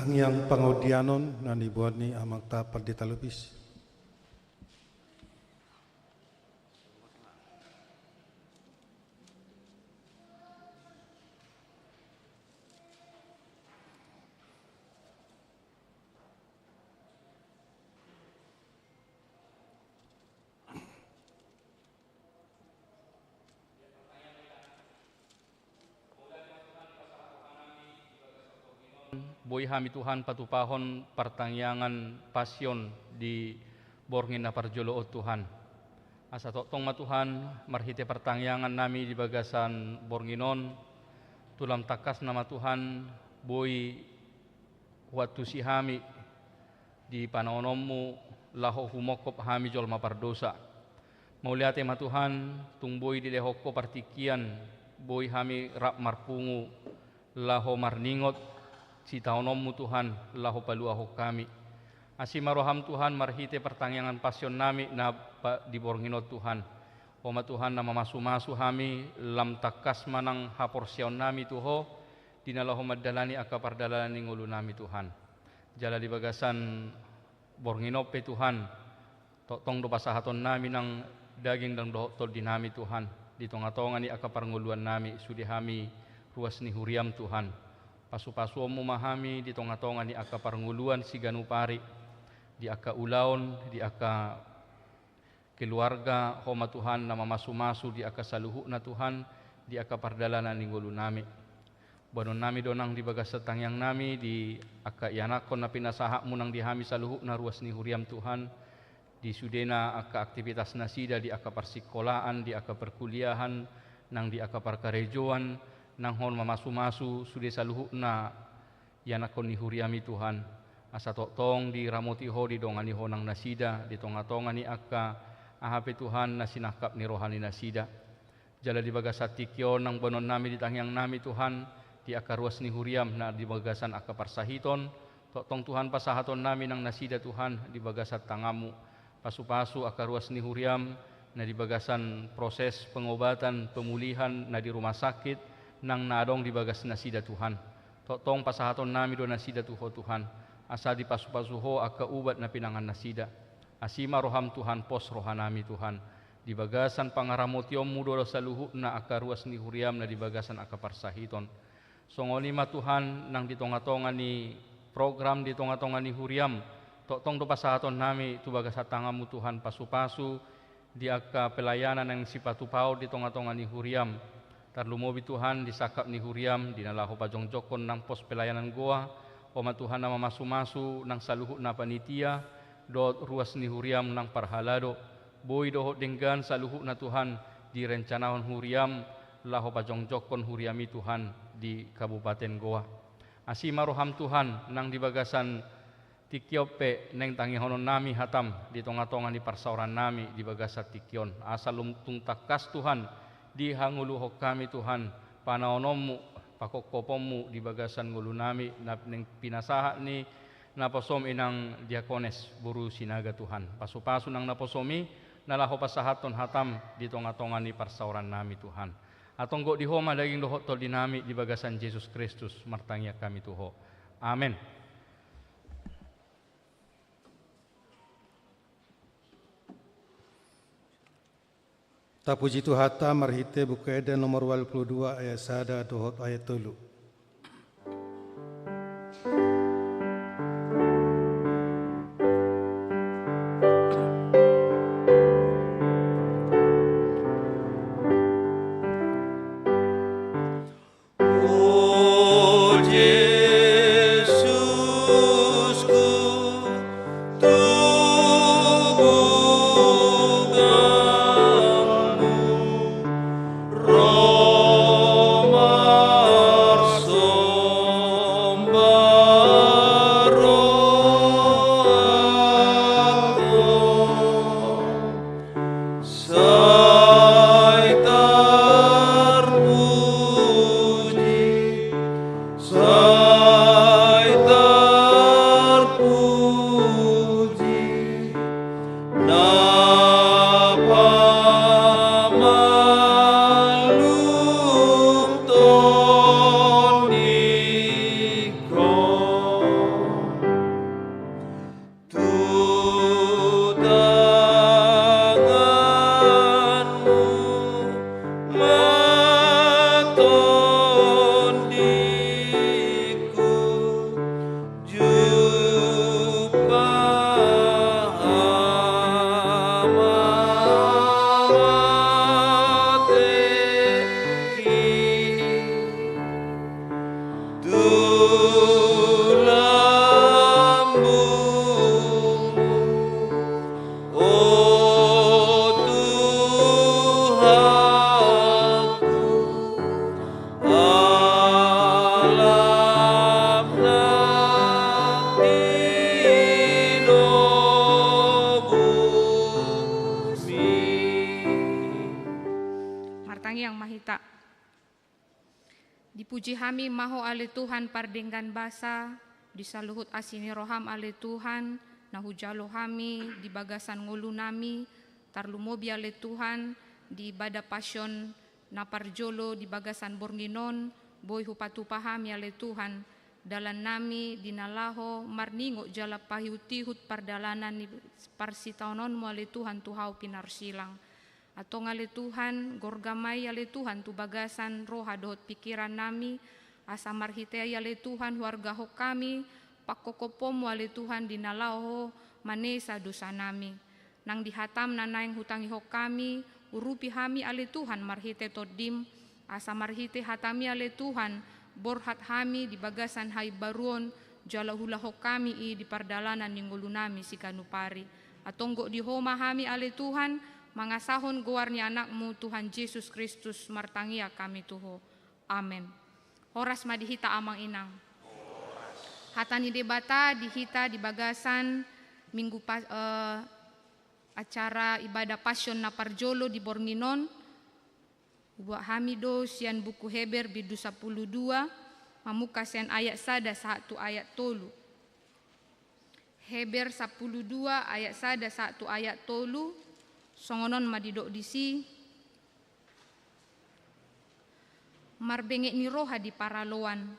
Tangyang pangaudianon na nibuan ni amang tapad di talubis. Boy hami Tuhan patupahon pertangyangan pasyon di borngin na parjolo o Tuhan. Asa totong ma Tuhan marhite pertangyangan nami di bagasan bornginon tulam takas nama Tuhan boy waktu si hami di panaonommu laho humokop hami jol mapardosa. Mauliate ma Tuhan tung boy di lehoko partikian boy hami rap marpungu laho marningot si taonommu Tuhan lahu paluaho kami. Asimaroham Tuhan marhite pertangyangan pasyon nami na di bornginot Tuhan. Oma Tuhan na mamasu-masu hami lam takas manang haporsyon nami Tuho dinalahu madalani akapardalani ngulu nami Tuhan. Jala di bagasan bornginot pe Tuhan tong do pasahaton nami nang daging dang dohotol di nami Tuhan. Di tonga-tonga ni akaparnguluan nami sudi hami ruas ni huriam Tuhan. Pasu-pasu memahami di tonga-tonga di aka parnguluan si ganupari di aka ulaon di aka keluarga homa Tuhan nama masu-masu di aka saluhu na Tuhan di aka pardalanan ni ngulu nami banon nami donang di bagas setangyang nami di aka ianakon na pinasahak munang di hami saluhu na ruas ni huriam Tuhan di sudena aka aktivitas nasida di aka persikolaan di aka perkuliahan nang di aka parkarejoan nang hon mamasu-masu sude saluhu na yanakon ni huriami Tuhan asa totong di ramoti ho di dongani ho nang nasida di tonga-tonga ni akka ahape Tuhan na sinakap ni rohani nasida jala di bagasat tikyo nang bonon nami di tangyang nami Tuhan di akka ruas ni huriam na di bagasan akka parsahiton totong Tuhan pasahaton nami nang nasida Tuhan di bagasat tangamu pasu-pasu akka ruas ni huriam na di bagasan proses pengobatan pemulihan na di rumah sakit nang nadong di bagas nasida Tuhan. Totong pasahaton nami do nasida Tuho Tuhan. Asa di pasu-pasuho aka ubat na pinangan nasida. Asima roham Tuhan pos rohanami Tuhan. Di bagasan pangaramotiom mudo saluhu na aka ruas ni huriam na di bagasan aka parsahiton. Songolima Tuhan nang di tonga-tonga ni program di tonga-tonga ni huriam. Totong do pasahaton nami tu bagasat tangamu Tuhan pasu-pasu di aka pelayanan yang sipatupau di tonga-tonga ni huriam. Tarlumobi Tuhan disakap ni huriam dinalahu pajongjokon nang pos pelayanan goa oma Tuhan nama masu-masu nang saluhu na panitia do ruas ni huriam nang parhalado boy dohot denggan saluhu na Tuhan di rencanahon huriam lahu pajongjokon huriami Tuhan di Kabupaten Goa. Asima roham Tuhan nang di bagasan tikiope neng tangihonon nami hatam di tonga-tonga ni parsauran nami di bagasat tikion asal lumtung takas Tuhan di hanguluho kami Tuhan panaonommu pakokopommu di bagasan ngulu nami na pinasaha ni naposom inang diakones buru sinaga Tuhan pasu-pasu nang naposomi nalaho pasahaton hatam di tonga-tonga ni parsauran nami Tuhan atonggo di homa daging dohot tol di nami di bagasan Yesus Kristus martangya kami Tuho amen. Ta puji Tuhata marhite buka eda nomor 22 ayat sada dohot ayat 3. Romar martangiang mahita. Dipuji hami maho ale Tuhan pardenggan basa, disaluhut asini roham ale Tuhan, nahujalo hami di bagasan ngulu nami, tarlumobi ale Tuhan di ibadah pasyon na parjolo di bagasan bornginon, boy hupatu pahami ale Tuhan, dalan nami dinalaho marningo jala pahihut-ihut pardalanan ni parsitaonon mo ale Tuhan tuhau pinarsilang. Atau ngale Tuhan gorgamai ale Tuhan tu bagasan roha dohot pikiran nami, asa marhitea ale Tuhan warga ho kami, pakokopomu ale Tuhan dinalaho manesa dosa nami. Nang dihatam nanaing hutangi ho kami, urupi hami ale Tuhan marhite todim, asa marhite hatami ale Tuhan, borhat hami di bagasan hai baruon, jala hulaho kami i di pardalanan ninggulu nami si kanupari. Atonggo di homa hami ale Tuhan, mangasahon goar ni anakmu Tuhan Yesus Kristus martangia kami tuho. Amen. Horas madihita amang inang. Hatani debata dihita di bagasan minggu acara ibadah pasyon na parjolo di Bornginon. Buat hamido sian buku Heber bidu 12 mamuka sian ayat sada satu ayat tolu. Heber 12 ayat sada satu ayat tolu. Songonon madidok disi. Marbengek ni roha di paraloan.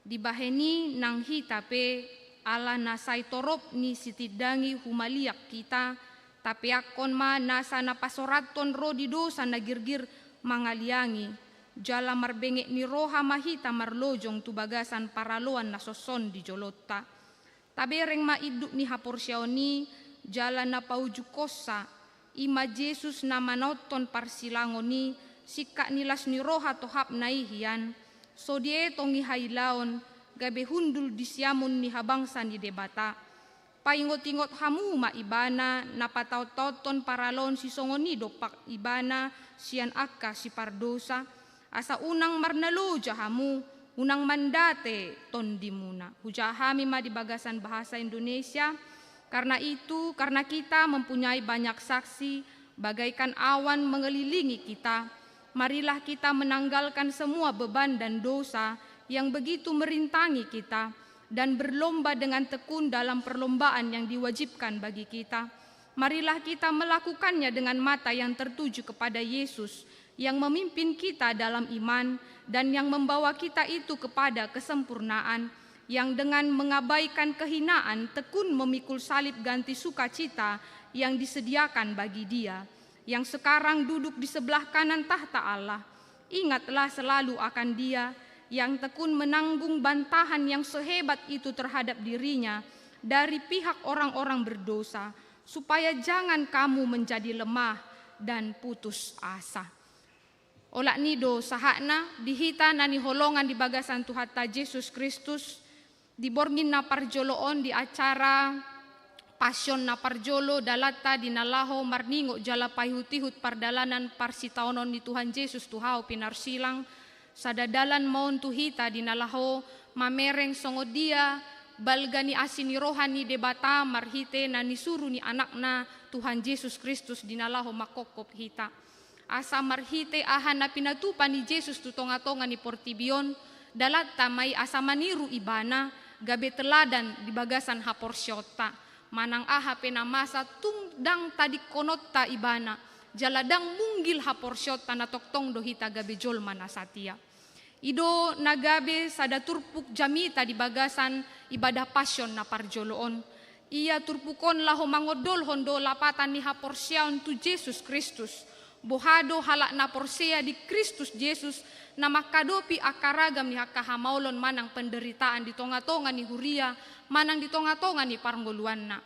Dibaheni nang hitape ala nasai torop ni sitidangi humaliak kita. Tapi akon ma nasa napasoraton ro di dosa nagirgir mangaliangi. Jala marbengek ni roha mahita marlojong tu bagasan paraloan na soson di jolotta. Tabereng maiduk ni haporsyaoni jala na paujukosa. Ima Jesus na manoton parsilangoni sikak nilas ni roha tohap naihian. So die tongi hailaon gabe hundul disiamun ni habangsa ni debata. Paingot-ingot hamu ma ibana napataw-tawton paralon si songoni dopak ibana sian akka si pardosa asa unang marnalo jahamu unang mandate tondimuna. Hujahami ma di bagasan bahasa Indonesia. Karena itu, karena kita mempunyai banyak saksi bagaikan awan mengelilingi kita, marilah kita menanggalkan semua beban dan dosa yang begitu merintangi kita dan berlomba dengan tekun dalam perlombaan yang diwajibkan bagi kita. Marilah kita melakukannya dengan mata yang tertuju kepada Yesus yang memimpin kita dalam iman dan yang membawa kita itu kepada kesempurnaan, yang dengan mengabaikan kehinaan tekun memikul salib ganti sukacita yang disediakan bagi Dia, yang sekarang duduk di sebelah kanan tahta Allah. Ingatlah selalu akan Dia yang tekun menanggung bantahan yang sehebat itu terhadap dirinya dari pihak orang-orang berdosa, supaya jangan kamu menjadi lemah dan putus asa. Olak nido sahakna dihita nani holongan di bagasan Tuhan Yesus Kristus, diborngin na parjoloon di acara pasyon na parjolo dalata dinalaho marningo jala pahihut-ihut pardalanan parsitaonon ni Tuhan Yesus tuhao pinarsilang sadadalan maon tuhita dinalaho mamereng songodia balgani asini rohani debata marhite na nisuru ni anakna Tuhan Yesus Kristus dinalaho makokop hita asa marhite ahan na pinatupan ni Yesus tutonga-tonga ni Portibion dalata may asa maniru ibana gabe teladan di bagasan haporsyota manang aha penamasa tungdang tadi konotta ibana jaladang munggil haporsyota na toktong dohita gabe jolma na satia ido nagabe sada turpuk jamita di bagasan ibadah pasyon na parjoloon ia turpukon laho mangodol hondo lapatan ni haporsyaon tu Yesus Kristus bohado halak na porsea di Kristus Yesus na makadopi akaragam ni hakahamaulon manang penderitaan di tonga-tonga ni huria manang di tonga-tonga ni parnggoluanna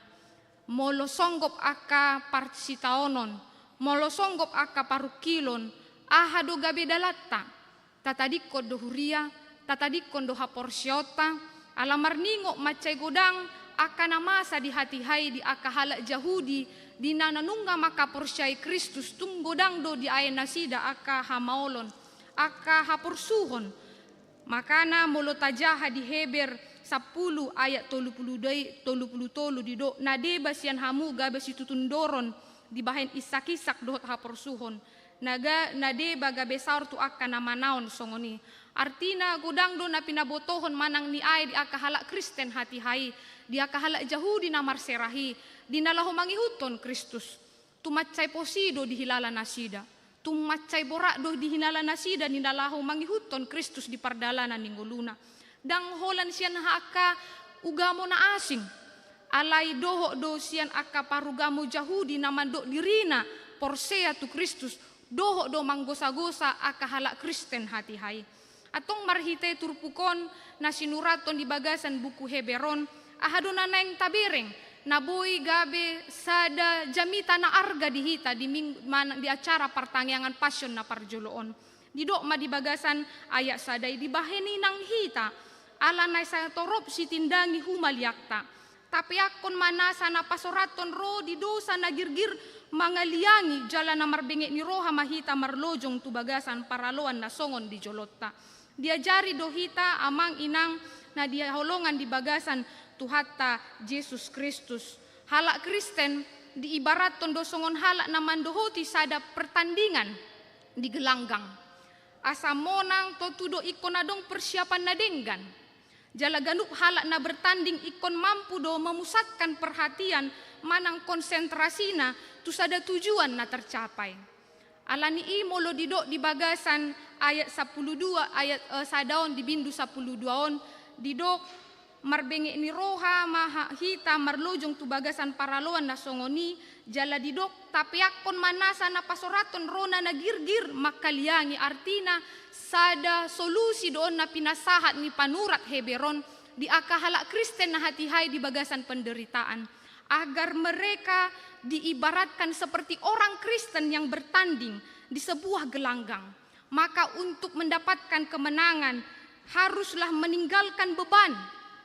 molo songgop aka parsitaonon molo songgop aka parukilon ahado gabe dalatta tatadikko do huria tatadikko do haporsyota alamar ningo macay godang aka namasa di hati hai di aka halak Yahudi di nananunga maka porsyai Kristus tunggodang do di ayen nasida aka hamaulon aka hapursuhon makana molo tajaha di Heber 10 ayat 30 dido nadeba sian hamu gabe situtundoron di bahen isak-isak dohot hapursuhon naga nade baga besar tu akka nama naon songoni. Artina gudang do na pinabotohon manang ni ay di akka halak Kristen hati hai, di akka halak Jahudi na marserahi, di nalaho mangihuton Kristus. Tumacay posido di hilala nasida, tumacay borak do di hilala nasida ni nalaho mangihuton Kristus di pardalanan ningguluna. Dang holan siyan haka ugamo na asing, alay doho do siyan akka parugamo Jahudi na mandok dirina porsea tu Kristus, doho do manggosa-gosa akka halak Kristen hati hai. Atong marhite turpukon na sinuraton di bagasan buku Heberon, ahado na neng tabireng, naboy gabe sada jamita na arga dihita di acara pertangyangan pasyon na parjoloon. Didok ma di bagasan ayat sadai di baheni nang hita, ala na sa torop si tindangi humaliakta. Tapi akon manasa na pasoraton ro di dosa na girgir mangaliangi jala na marbengek ni roha mahita marlojong tu bagasan paraloan na songon di jolotta. Diajari dohita amang inang na diaholongan di bagasan Tuhatta Yesus Kristus. Halak Kristen diibaraton dosongon halak na mandohoti sada pertandingan di gelanggang. Asa monang totudo ikon adong persiapan na denggan. Jala ganuk halak na bertanding ikon mampu do memusatkan perhatian manang konsentrasina tu sada tujuan na tercapai. Alani imolo didok di bagasan ayat 12 ayat sadaon di bindu 12 didok marbengek ni roha maha hita marlojong tu bagasan paraloan na songoni jala didok tapi akon manasa na pasoraton rona na girgir makaliangi artina sada solusi doon na pinasahat ni panurat Heberon di akahala Kristen na hatihai di bagasan penderitaan agar mereka diibaratkan seperti orang Kristen yang bertanding di sebuah gelanggang. Maka untuk mendapatkan kemenangan haruslah meninggalkan beban.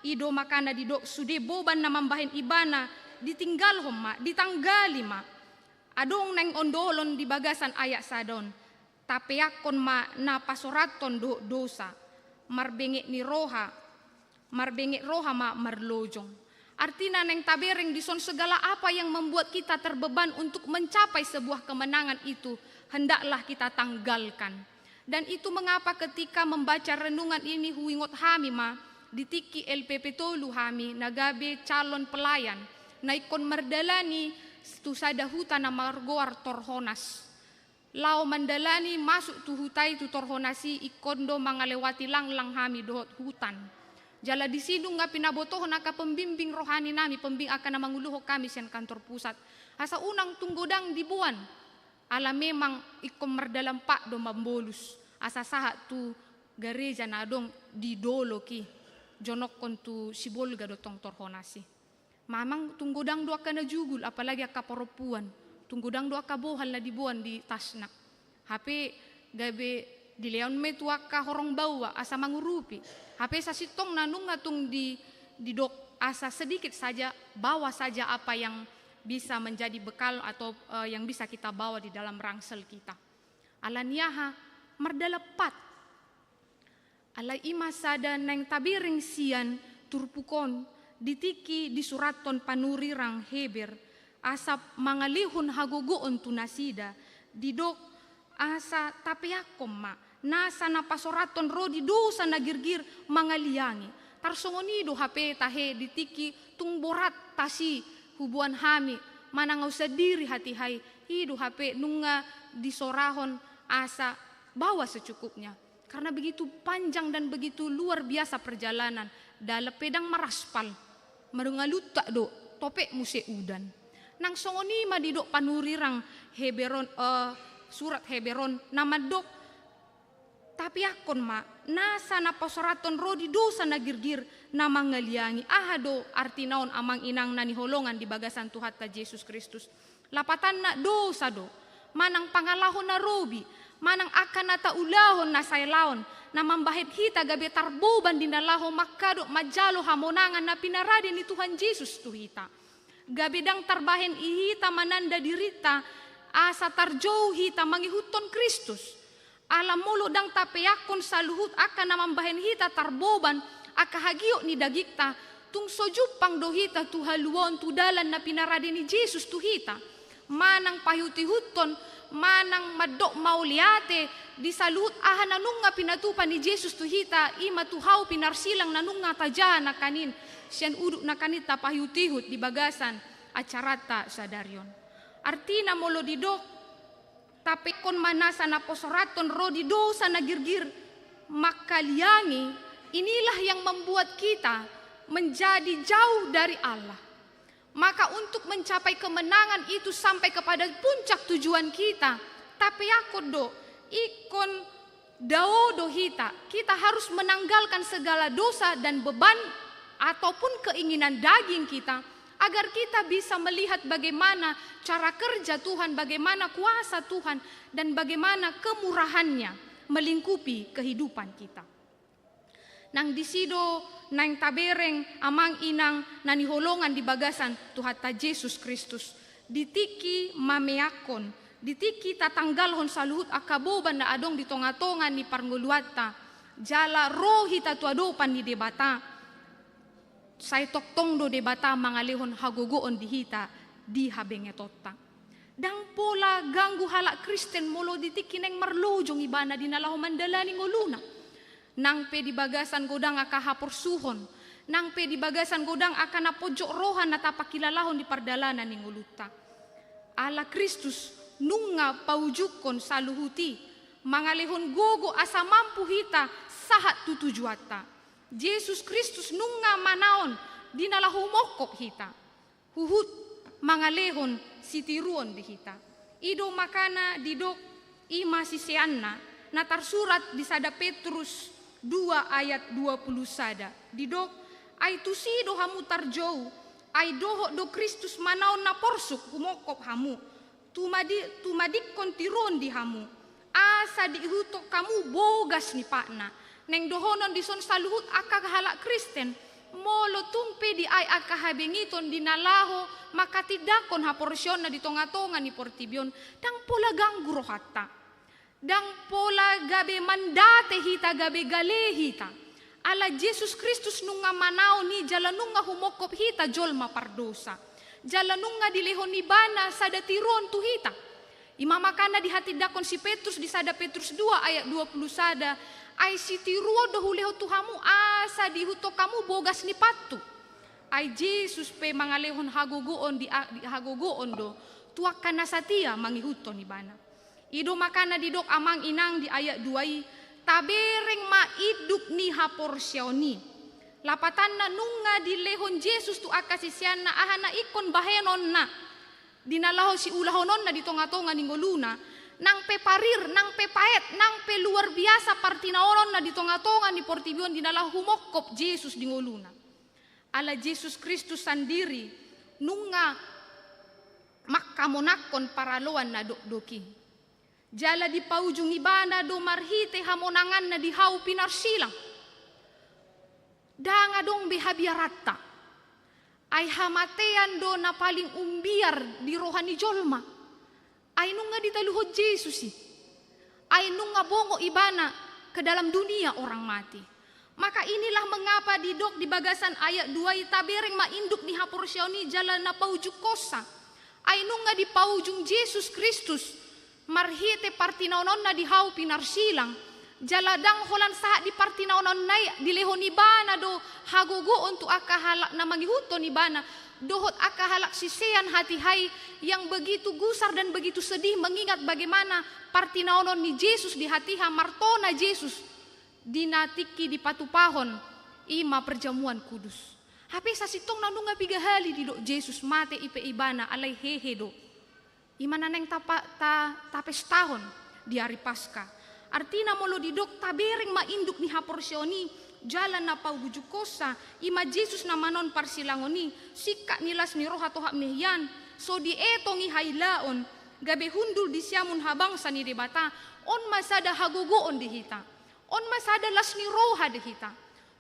Ido makana didok sude boban na mambahin ibana ditinggal homa, ditanggali ma. Adong neng ondolon di bagasan ayat sadon. Tapi akon ma na pasoraton dosa. Marbengek ni roha. Marbengek roha ma marlojong. Artinya neng tabereng dison segala apa yang membuat kita terbeban untuk mencapai sebuah kemenangan itu hendaklah kita tanggalkan. Dan itu mengapa ketika membaca renungan ini huingot hami ma ditiki LPP tolu hami nagabe calon pelayan na ikon merdalani tu sada hutan na margoar torhonas. Lao mandalani masuk tu hutai tu torhonasi ikondo mangalewati langlang hami dohot hutan. Jala di sidung nga pinabotohon naka pembimbing rohani nami pembing akan na manguluho kami siyan kantor pusat. Asa unang tunggodang dibuan. Ala memang ikom merdalam pak do mambolus. Asa sahat tu gereja na dong didolo ki. Jonok kontu sibolga do tong torhonasi. Mamang tunggodang do akan na jugul apalagi aka poropuan. Tunggodang do aka bohal na dibuan di tasnak. Hape gabe di leon me tu aka horong bawa asa mangurupi. Hape sa sitong nanung ngatung di dok asa sedikit saja bawa saja apa yang bisa menjadi bekal atau yang bisa kita bawa di dalam rangsel kita. Alaniaha merdalepat. Alai ima sada neng tabiring sian turpukon ditiki di suraton panurirang Heber asap mangalihun hagogoon tunasida didok asa tapiakom ma nasa na pasoraton rodi dosa na girgir mangaliangi tarsongonido hape tahe ditiki tung borat tasi hubuan hami manangau sadiri hati-hai hidu hape nunga disorahon asa bawa secukupnya karena begitu panjang dan begitu luar biasa perjalanan dalam pedang maraspal marungalutak do topek muse udan nang songoni ma didok panurirang Heberon surat Heberon nama dok tapi akon ma nasa na pasoraton rodi dosa na girgir na mangaliangi ahado arti naon amang inang nani holongan di bagasan Tuhatta Yesus Kristus lapatan na dosa do manang pangalahon na robi manang akan nata ulahon na saylaon na mambahit hita gabe tarboban dinalaho makado majalo hamonangan na pinaradi ni Tuhan Yesus tuhita gabe dang tarbahen ihita mananda dirita asa tarjauh hita mangihuton Kristus alam mulo dang tapeyakon sa luhut akan namambahen hita tarboban akahagio ni dagikta tung sojupang dohita tu haluon tu dalan na pinaradi ni Jesus tuhita manang pahutihuton manang madok mauliate di salut aha nanunga pinatupan ni Jesus tu hita ima tuhau pinarsilang nanunga taja na kanin sian uduk na kanit tapahutihut di bagasan acarata sadarion. Artina molo didok tapi kon manasa na posoraton ro di dosa na girgir makaliangi, inilah yang membuat kita menjadi jauh dari Allah. Maka untuk mencapai kemenangan itu sampai kepada puncak tujuan kita, tapi aku do ikon daodo kita harus menanggalkan segala dosa dan beban ataupun keinginan daging kita, agar kita bisa melihat bagaimana cara kerja Tuhan, bagaimana kuasa Tuhan, dan bagaimana kemurahannya melingkupi kehidupan kita. Nang disido nang tabereng amang inang nani holongan di bagasan Tuhata Yesus Kristus ditiki mameakon ditiki tatanggalhon saluhut akaboban na adong di tonga-tonga ni parnguluata jala rohi tatuadopan ni debata say toktong do debata mangalihon hagogoon dihita di habengetotta dang pola ganggu halak Kristen molo ditiki neng marlojong ibana dinalaho mandalani nguluna nang pe di bagasan godang aka hapor suhon, nang pe di bagasan godang aka napojok rohan na tapakilalahon di pardalanan ni nguluta. Ala Kristus nunga paujukon saluhuti, mangalihon gogo asa mampu hita sahat tutujuata. Yesus Kristus nunga manaon dinalahumokop hita. Huhut mangalehon sitiruon di hita. Ido makana didok ima siseanna na tarsurat di sada Petrus 2 ayat 20 sada. Didok ay tusido hamu tarjou ay doho do Kristus manaon na porsuk humokop hamu. Tumadik kontiron di hamu. Asa dihutok kamu bogas ni pakna. Neng dohonon dison saluhut aka halak Kristen. Molo tumpe di ay aka habengiton dinalaho maka tidakon haporsyon na di tonga-tonga ni portibion. Dang pola ganggu rohata. Dang pola gabe mandate hita gabe gale hita. Ala Yesus Kristus nunga manao ni jala nunga humokop hita jolma pardosa. Jala nunga dilehon ni bana sada tiron tu hita. Imamakana di hati dakon si Petrus di sada Petrus 2 ayat 20 sada. Ay si tiruo dohuleho tuhamu asa dihuto kamu bogas ni patu. Ay Jesus pe mangalehon hagogoon di hagogoon do. Tuak kana satia mangihuto ni bana. Ido makana didok amang inang di ayat 2 tabereng maiduk ni haporsyoni. Lapatan na nunga di lehon Jesus tu akasisian na ahana ikon bahenon na. Dinalaho si ulahonon na di tonga-tonga ni ngoluna. Nang pe parir, nang pe paet, nang pe luar biasa partinaonon na di tonga-tonga ni portibion dinalaho humokop Jesus di ngoluna. Ala Jesus Kristus sandiri nunga makamonakon paraloan na dok-doki. Jala di paujung ibana do marhite hamonangan na di hau pinarsilang. Danga dong behabiarata. Ay hamatean do na paling umbiar di rohani jolma. Ay nunga ditaluhod Jesus ay nunga bongo ibana ke dalam dunia orang mati. Maka inilah mengapa didok di bagasan ayat 2 tabereng mainduk ni haporsyoni jala na paujuk kosa. Ay nunga di paujung Jesus Kristus. Marhite partinaonon na di hau pinarsilang jaladang holan saat di partinaonon na di lehoni bana do hagogo untuk akahalak na mangihuto ni bana dohot akahalak sisean hati hai yang begitu gusar dan begitu sedih mengingat bagaimana partinaonon ni Jesus di hatiha martona Jesus dinatiki di patupahon ima perjamuan kudus. Hape sasitong nanunga 3 hali di do Jesus mate ipe ibana alai hehe do. Imana neng tapes tahun di hari Paskah. Artina molo didok tabereng mainduk ni haporsyoni jalan na paubujuk kosa ima Jesus na manon parsilangoni sikak nilas ni roha tohak mehyan so dietong ihailaon gabe hundul di siamun habangsa ni debata on masada hagogoon dihita on masada las ni roha dihita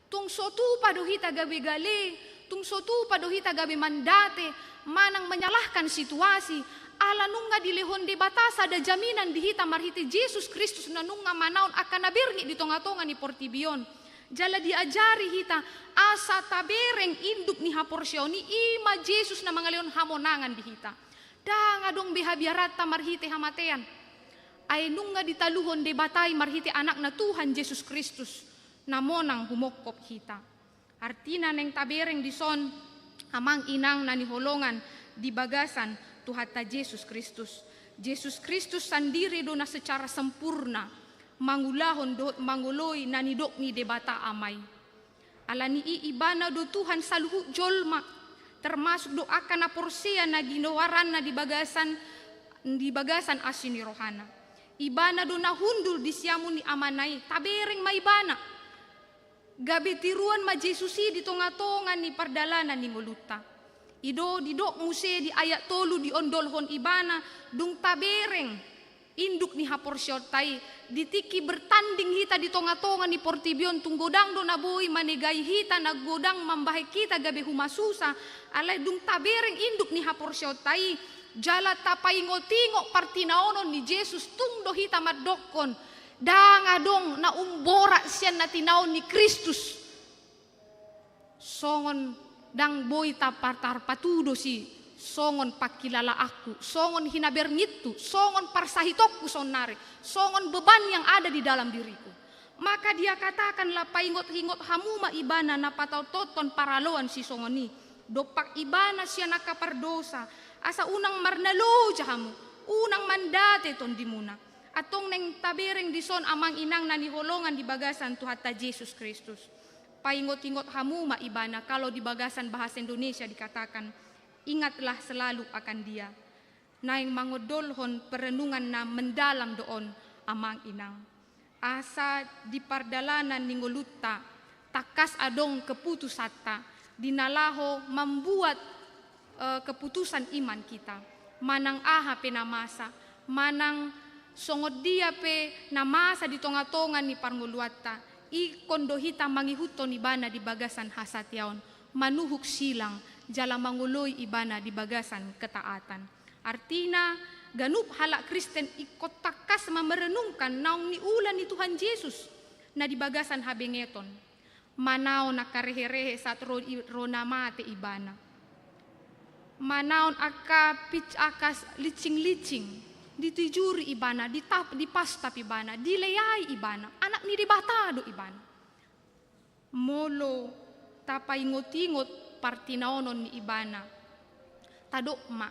tung sotu padohita gabe gale tung sotu padohita gabe mandate manang menyalahkan situasi. Ala nunga dilehon de batasa ada jaminan dihita marhite Jesus Kristus na nunga manaon akan nabirngi di tonga-tonga ni portibion. Jala diajari hita asa tabereng induk ni haporsyoni ima Jesus na mangaleon hamonangan dihita. Danga dong behabiarata marhite hamatean. ay nung nga ditaluhon debatay marhiti anak na Tuhan Yesus Kristus namonang humokop hita. Artina neng tabereng dison amang inang naniholongan di bagasan Tuhan ta Yesus Kristus. Yesus Kristus sendiri do na secara sempurna mangulahon do manguloy nanidok ni debata amay. Alani ibana do Tuhan saluhu jolma termasuk do akan na porsia na ginawaran na di bagasan asin ni rohana. Ibana do na hundul di siamu ni amanay tabereng maibana. Gabi tiruan ma Jesusi di tonga-tonga ni pardalanan ni nguluta. Ido didok muse di ayat tolu di ondolhon ibana dung tabereng induk ni haporsyotay ditiki bertanding hita di tonga-tonga ni portibion tunggodang do nabuhi manegay hita naggodang mambahay kita gabi humasusa alay dung tabereng induk ni haporsyotay jala tapaingo-tingo partinaonon ni Jesus tungdo hita madokon dangadong na umbora siya na tinaon ni Kristus songon dang boy tapartar patudo si songon pakilala aku, songon hinaberngitu, songon parsahitokku sonare, songon beban yang ada di dalam diriku. Maka dia katakanlah paingot-hingot hamuma ibana na patautoton paraloan si songoni. Dopak ibana siya nakapardosa, asa unang marnalo jahamu, unang mandate ton dimuna. Atong neng tabereng dison amang inang naniholongan di bagasan Tuhan ta Yesus Kristus. Paingot-hingot hamuma ibana, kalau di bagasan bahasa Indonesia dikatakan, ingatlah selalu akan dia. Naing mangodolhon perenungan na mendalam doon amang inang. Asa di pardalanan ningoluta, takas adong keputusata, dinalaho membuat keputusan iman kita. Manang aha pe namasa, manang songod dia pe namasa di tonga-tonga ni parnguluata, ikondo hita mangihuto ni bana di bagasan hasatyaon, manuhuk silang, jala manguloy ibana di bagasan ketaatan. Artina ganup halak Kristen ikot takas merenungkan naung ni ulan ni Tuhan Yesus na di bagasan habengeton. Manaon nakarehe-rehe saat rona mate ibana. Manaon akas licing-licing ditujuri ibana, dipastap ibana, dileyai ibana, anak ni dibatado ibana. Molo tapaingot-ingot partinaonon ni ibana tadok ma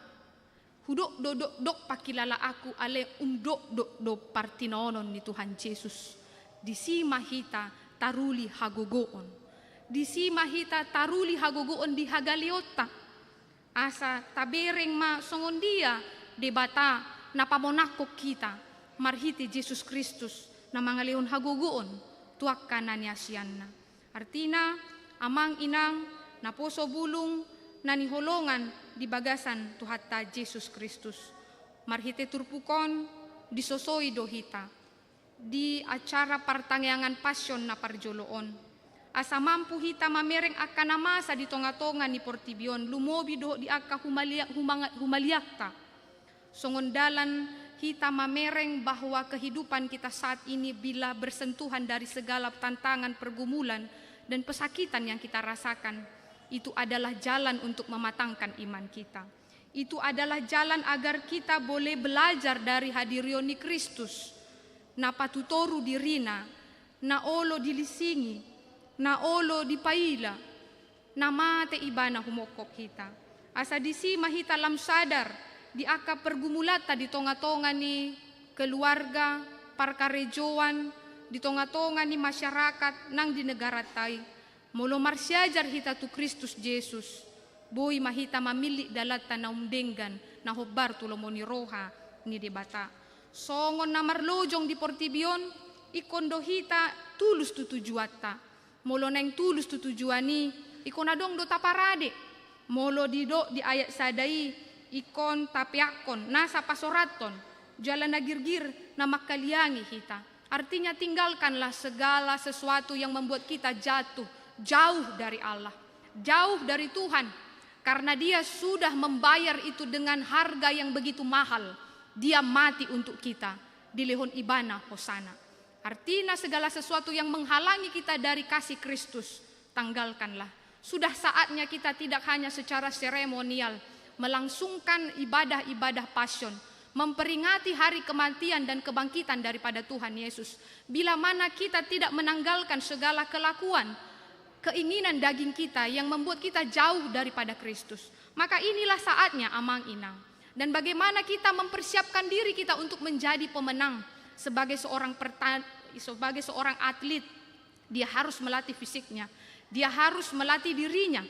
hudok dok pakilala aku ale dok partinaonon ni Tuhan Yesus di sima hita taruli hagogoon di sima hita taruli hagogoon di hagaliota asa tabereng ma songon dia debata na pamonakok kita marhiti Yesus Kristus na mangalihon hagogoon tuak kananya siyanna. Artina amang inang naposo bulung naniholongan di bagasan Tuhan ta Yesus Kristus. Marhite turpukon disosoi dohita di acara pertangyangan pasyon na parjoloon. Asa mampu hita mamereng akan namasa di tonga-tonga ni portibion lumobi do di akka humaliakta. Songondalan hita mamereng bahwa kehidupan kita saat ini bila bersentuhan dari segala tantangan pergumulan dan pesakitan yang kita rasakan, itu adalah jalan untuk mematangkan iman kita. Itu adalah jalan agar kita boleh belajar dari hadirioni Kristus. Na patutoru dirina, na olo dilisingi, na olo dipaila, na mate ibana humokop kita. Asa disi mahita lam sadar, di aka pergumulata di tonga-tonga ni keluarga, parkarejoan, di tonga-tonga ni masyarakat nang di negara tay. Molo marsiajar hita tu Kristus Yesus, boy mahita mamili dalata na umdenggan na hobar tulomoni roha ni debata. Songon na marlojong di portibion, ikondo hita tulus tutujuata. Molo neng tulus tutujuani, ikonadong do taparade. Molo di do di ayat sadai, ikon tapiakon, nasa pasoraton, jalan nagirgir na makaliangi hita. Artinya tinggalkanlah segala sesuatu yang membuat kita jatuh jauh dari Allah, jauh dari Tuhan, karena Dia sudah membayar itu dengan harga yang begitu mahal. Dia mati untuk kita di lehon ibana hosana. Artinya segala sesuatu yang menghalangi kita dari kasih Kristus, tanggalkanlah. Sudah saatnya kita tidak hanya secara seremonial melangsungkan ibadah-ibadah passion, memperingati hari kematian dan kebangkitan daripada Tuhan Yesus. Bila mana kita tidak menanggalkan segala kelakuan, keinginan daging kita yang membuat kita jauh daripada Kristus, maka inilah saatnya amang-inang. Dan bagaimana kita mempersiapkan diri kita untuk menjadi pemenang sebagai seorang atlet. Dia harus melatih fisiknya, dia harus melatih dirinya.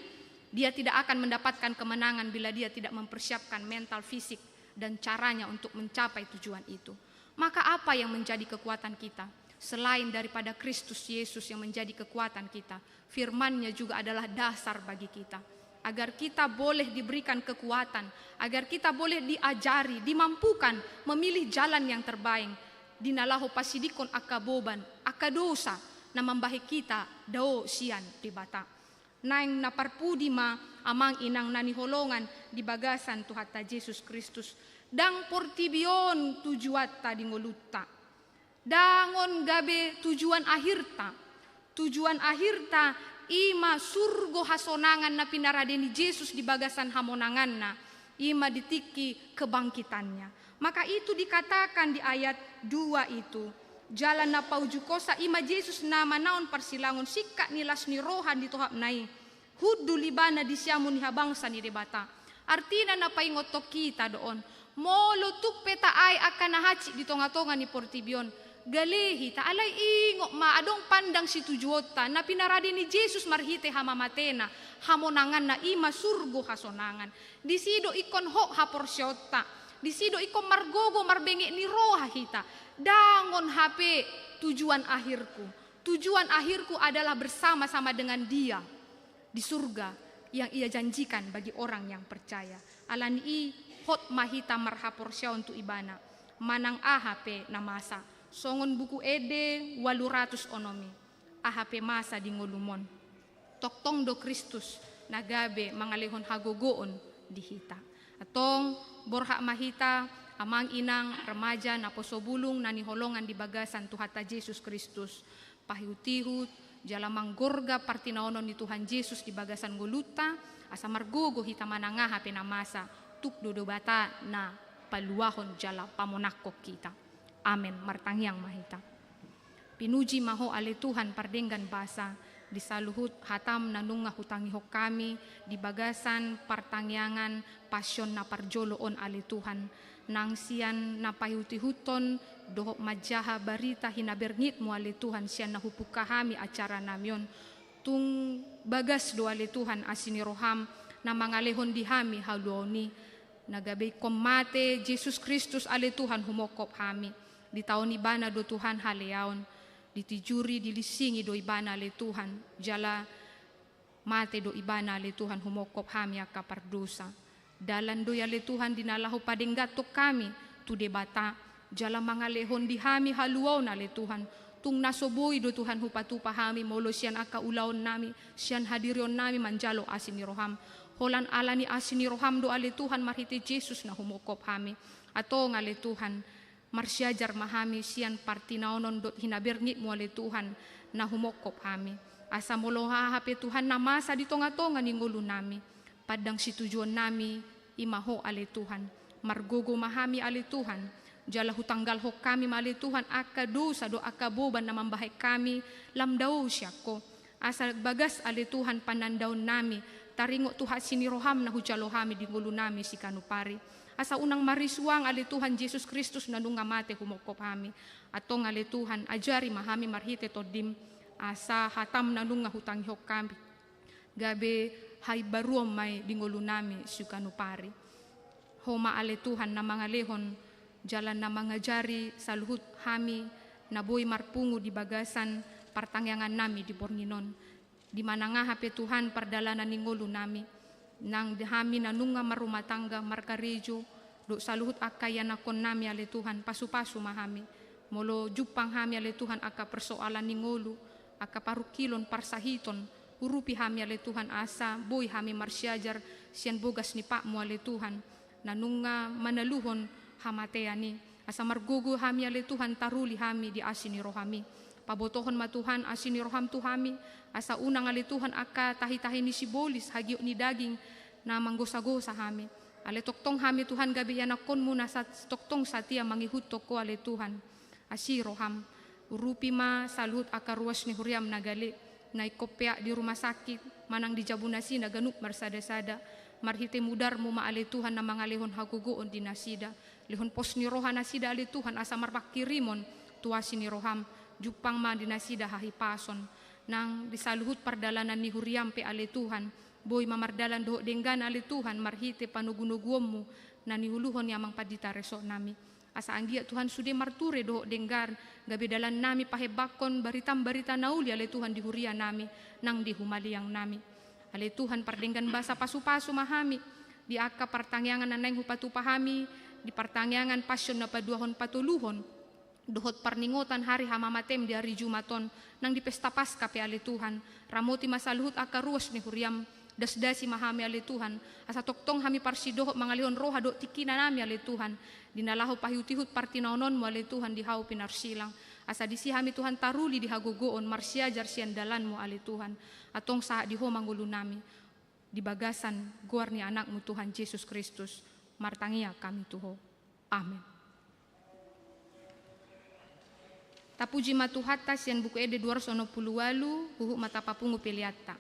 Dia tidak akan mendapatkan kemenangan bila dia tidak mempersiapkan mental, fisik, dan caranya untuk mencapai tujuan itu. Maka apa yang menjadi kekuatan kita? Selain daripada Kristus Yesus yang menjadi kekuatan kita, firman-Nya juga adalah dasar bagi kita. Agar kita boleh diberikan kekuatan, agar kita boleh diajari, dimampukan memilih jalan yang terbaik. Dinalaho pasidikon akaboban, akadosa na membahi kita dao sian di bata. Naing naparpudi ma amang inang naniholongan di bagasan Tuhata Yesus Kristus. Dang portibion tujuata di ngoluta. Dangon gabe tujuan akhirta. Tujuan akhirta ima surgo hasonangan na pinaradeni Yesus di bagasan hamonangan na. Ima ditiki kebangkitannya. Maka itu dikatakan di ayat 2 itu. Jalan na paujukosa ima Yesus nama naon parsilangon sikka nilas ni rohan di tuhap nai. Hudu libana di siamun habangsa ni debata. Artina na paingotok kita doon. Molo tuk peta ay akan nahaci di tonga-tonga ni portibion. Galehi ta alay ingok maadong pandang si tujuota na pinaradi ni Jesus marhite hamamatena hamonangan na ima surgo hasonangan. Disido ikon ho haporsyota. Disido ikon margogo marbenge ni roha hita. Dangon HP tujuan akhirku. Tujuan akhirku adalah bersama-sama dengan Dia di surga yang Ia janjikan bagi orang yang percaya. Alani hot mahita marhaporsya untuk ibana. Manang AHP na masa. Songon buku ede 800 onomi. AHP masa di ngolumon. Toktong do Kristus nagabe mangalihon hagogoon di hita. Atong borha mahita amang inang remaja na posobulong na niholongan di bagasan Tuhata Yesus Kristus. Pahihut-ihut, jalamang gorga partinaonon ni Tuhan Yesus di bagasan goluta, asa margogo hita manangaha penamasa, tuk dodo bata na paluahon jala pamonakok kita. Amen, martangyang mahita. Pinuji maho ale Tuhan pardenggan basa, di saluhut hatam nanunga hutangihok kami, di bagasan partangyangan pasyon na parjoloon ale Tuhan, nang siyan na pahutihuton dohok majaha barita hinabernit mo ale Tuhan siyan nahupuk kahami acara namyon tung bagas do ale Tuhan asini roham na mangalehon dihami haluoni nagabay komate Jesus Kristus ale Tuhan humokop hami di taon ibana do Tuhan haleaon ditijuri dilisingi do ibana ale Tuhan jala mate do ibana ale Tuhan humokop hami akapardosa. Dalan doya le Tuhan dinalaho padenggatok kami tu debata jala mangalehon dihami haluaw na le Tuhan tung nasoboy do Tuhan hupatupa hami molo siyan akaulaon nami siyan hadirion nami manjalo asin ni roham holan ala ni asin ni roham do ale Tuhan marhiti Jesus na humukop hami ato nga le Tuhan marsyajar mahami siyan partinaonon dot hinabernit mo ale Tuhan na humukop hami asa molo hahape Tuhan na masa di tonga-tonga ni ngulo nami padang situjuan nami imaho ale Tuhan margogo mahami ale Tuhan jala hutanggal ho kami mali Tuhan akadosa do akaboban na mambahay kami lamdaw siya ko asa bagas ale Tuhan panandaw nami taringo Tuhan siniroham na hujalohami di ngulo nami si kanupari asa unang marisuang ale Tuhan Jesus Kristus na nung mate humokop hami atong ale Tuhan ajari mahami marhite todim asa hatam na nung hutang hok kami gabe hay baruom may dingolo nami sukanupari. Homa ale Tuhan na mga lehon, jalan na mga jari sa luhut hami, na boy marpungo di bagasan, partangyangan nami di Bornginon. Di mana nga hape Tuhan pardalanan ningolo nami, nang hami na nunga marumatangga markarejo, do sa luhut akayan akon nami ale Tuhan, pasu-pasu mahami. Molo jupang hami ale Tuhan aka persoalan ningolo, aka parukilon parsahiton, urupi hami ale Tuhan asa, boy hami marsyajar, siyan bogas ni Pak mo ale Tuhan, nanunga manaluhon hamateani, asa margugo hami ale Tuhan taruli hami di asini rohami, pabotohon matuhan asini roham tuhami, asa unang ale Tuhan aka tahi-tahi ni sibolis, hagyo ni daging na manggosa-gosa hami, Ale toktong hami Tuhan gabi yanakonmu nasat toktong satia mangihut toko ale Tuhan. Asiroham urupi ma saluhut akar ruas ni huriam nagale na ikopea di rumah sakit manang di jabunasi naganuk marsada-sada marhite mudar mu ma ale Tuhan na mangalehon hagugoon di nasida lehon pos ni roha nasida ale Tuhan asa marpakirimon tuasi ni roham jupang ma di nasida hahi pason nang disaluhut pardalanan ni huriam pe ale Tuhan boy mamardalan doh denggan ale Tuhan marhite panugunuguommu na nihuluhon yamang padita resok nami asa anggia Tuhan sude marture doh denggar gabe dalan nami pahebakon baritam-barita nauli ale Tuhan di huria nami nang di humaliang nami ale Tuhan pardenggan basa pasu-pasu mahami di aka partangyangan naneng hupatu pahami di partangyangan pasyon na paduahon patuluhon dohot parningotan hari hamamatem di hari Jumaton nang di pesta Paskah pe ale Tuhan ramoti masaluhut aka ruas ni huriam dasdasi mahami ale Tuhan asa toktong hami parsidohot mangalihon roha do tikina nami ale Tuhan dinalaho pahutihut partinaonon mo ale Tuhan di hau pinarsilang asa disi hami Tuhan taruli di hagogoon marsiajar sian dalan mo ale Tuhan atong saat di ho manggulu nami di bagasan guar ni anakmu Tuhan Yesus Kristus martangia kami tuho amin. Tapuji matuhatta sian buku ede 260 huhu mata papungu peliatta.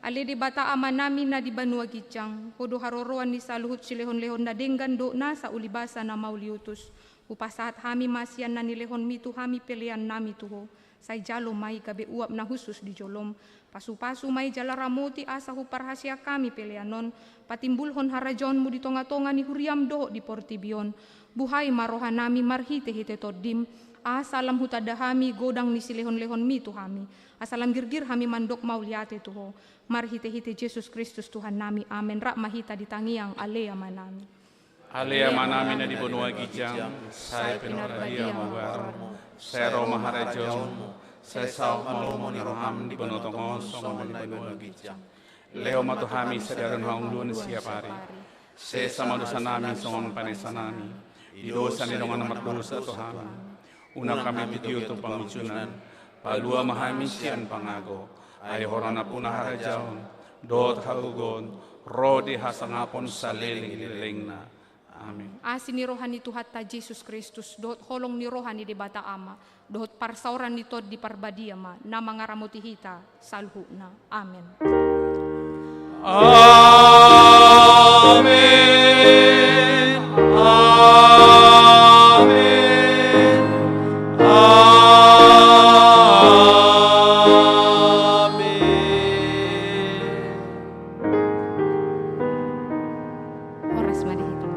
Ale di bata ama namin na di banua gijang, podo haroroan ni saluhut silehon-lehon na denggan do na sa ulibasa na mauliutus. Upasahat hami masian na nilehon mitu hami pilihan nami tuho. Say jalo may gabi uap na husus di jolom. Pasu-pasu may jalaramoti asa huparhasya kami pilihanon. Patimbulhon harajon mo di tonga-tonga ni huriam doho di portibion. Buhay marohan nami marhite-hite todim. Asalam hutadahami godang ni silehon-lehon mitu hami. Asalam girgir hami mandok mauliate tuho. Marhite-hite Jesus Kristus Tuhan nami. Amen. Rak mahita di tangiang alea manami. Alea manami na di bonua gijang, saya pinaradia mawarmu, saya roma harajonmu, saya sauk malomo ni roham di bonotongon song di bonua gijang. Leo matuhami sadaran haung luan siap hari. Saya sama dosa nami songon panesa nami, di dosa ni dongan amat dosa Tuhami. Unang kami bitiyo itong pangucunan, palua mahami siyan pangago, ay horana punah harajaon, dot haugon, rodi hasangapon sa liling-liling na. Amin. Asin ni rohani Tuhan ta Jesus Kristus, dohot holong ni rohani di bata ama, dohot parsauran ni tod di parbadia ma, na mangaramoti hita, salhu na. Amen. Amen. Amen. Oras madihita.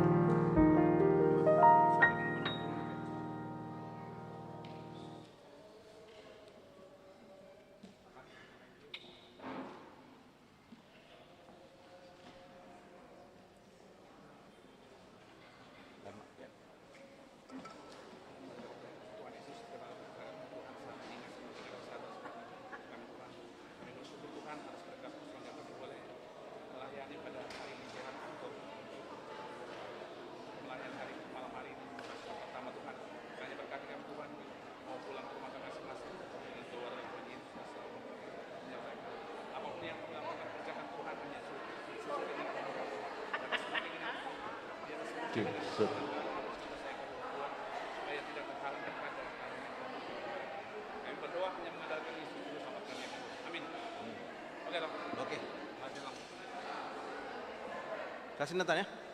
Kasih Nathan ya.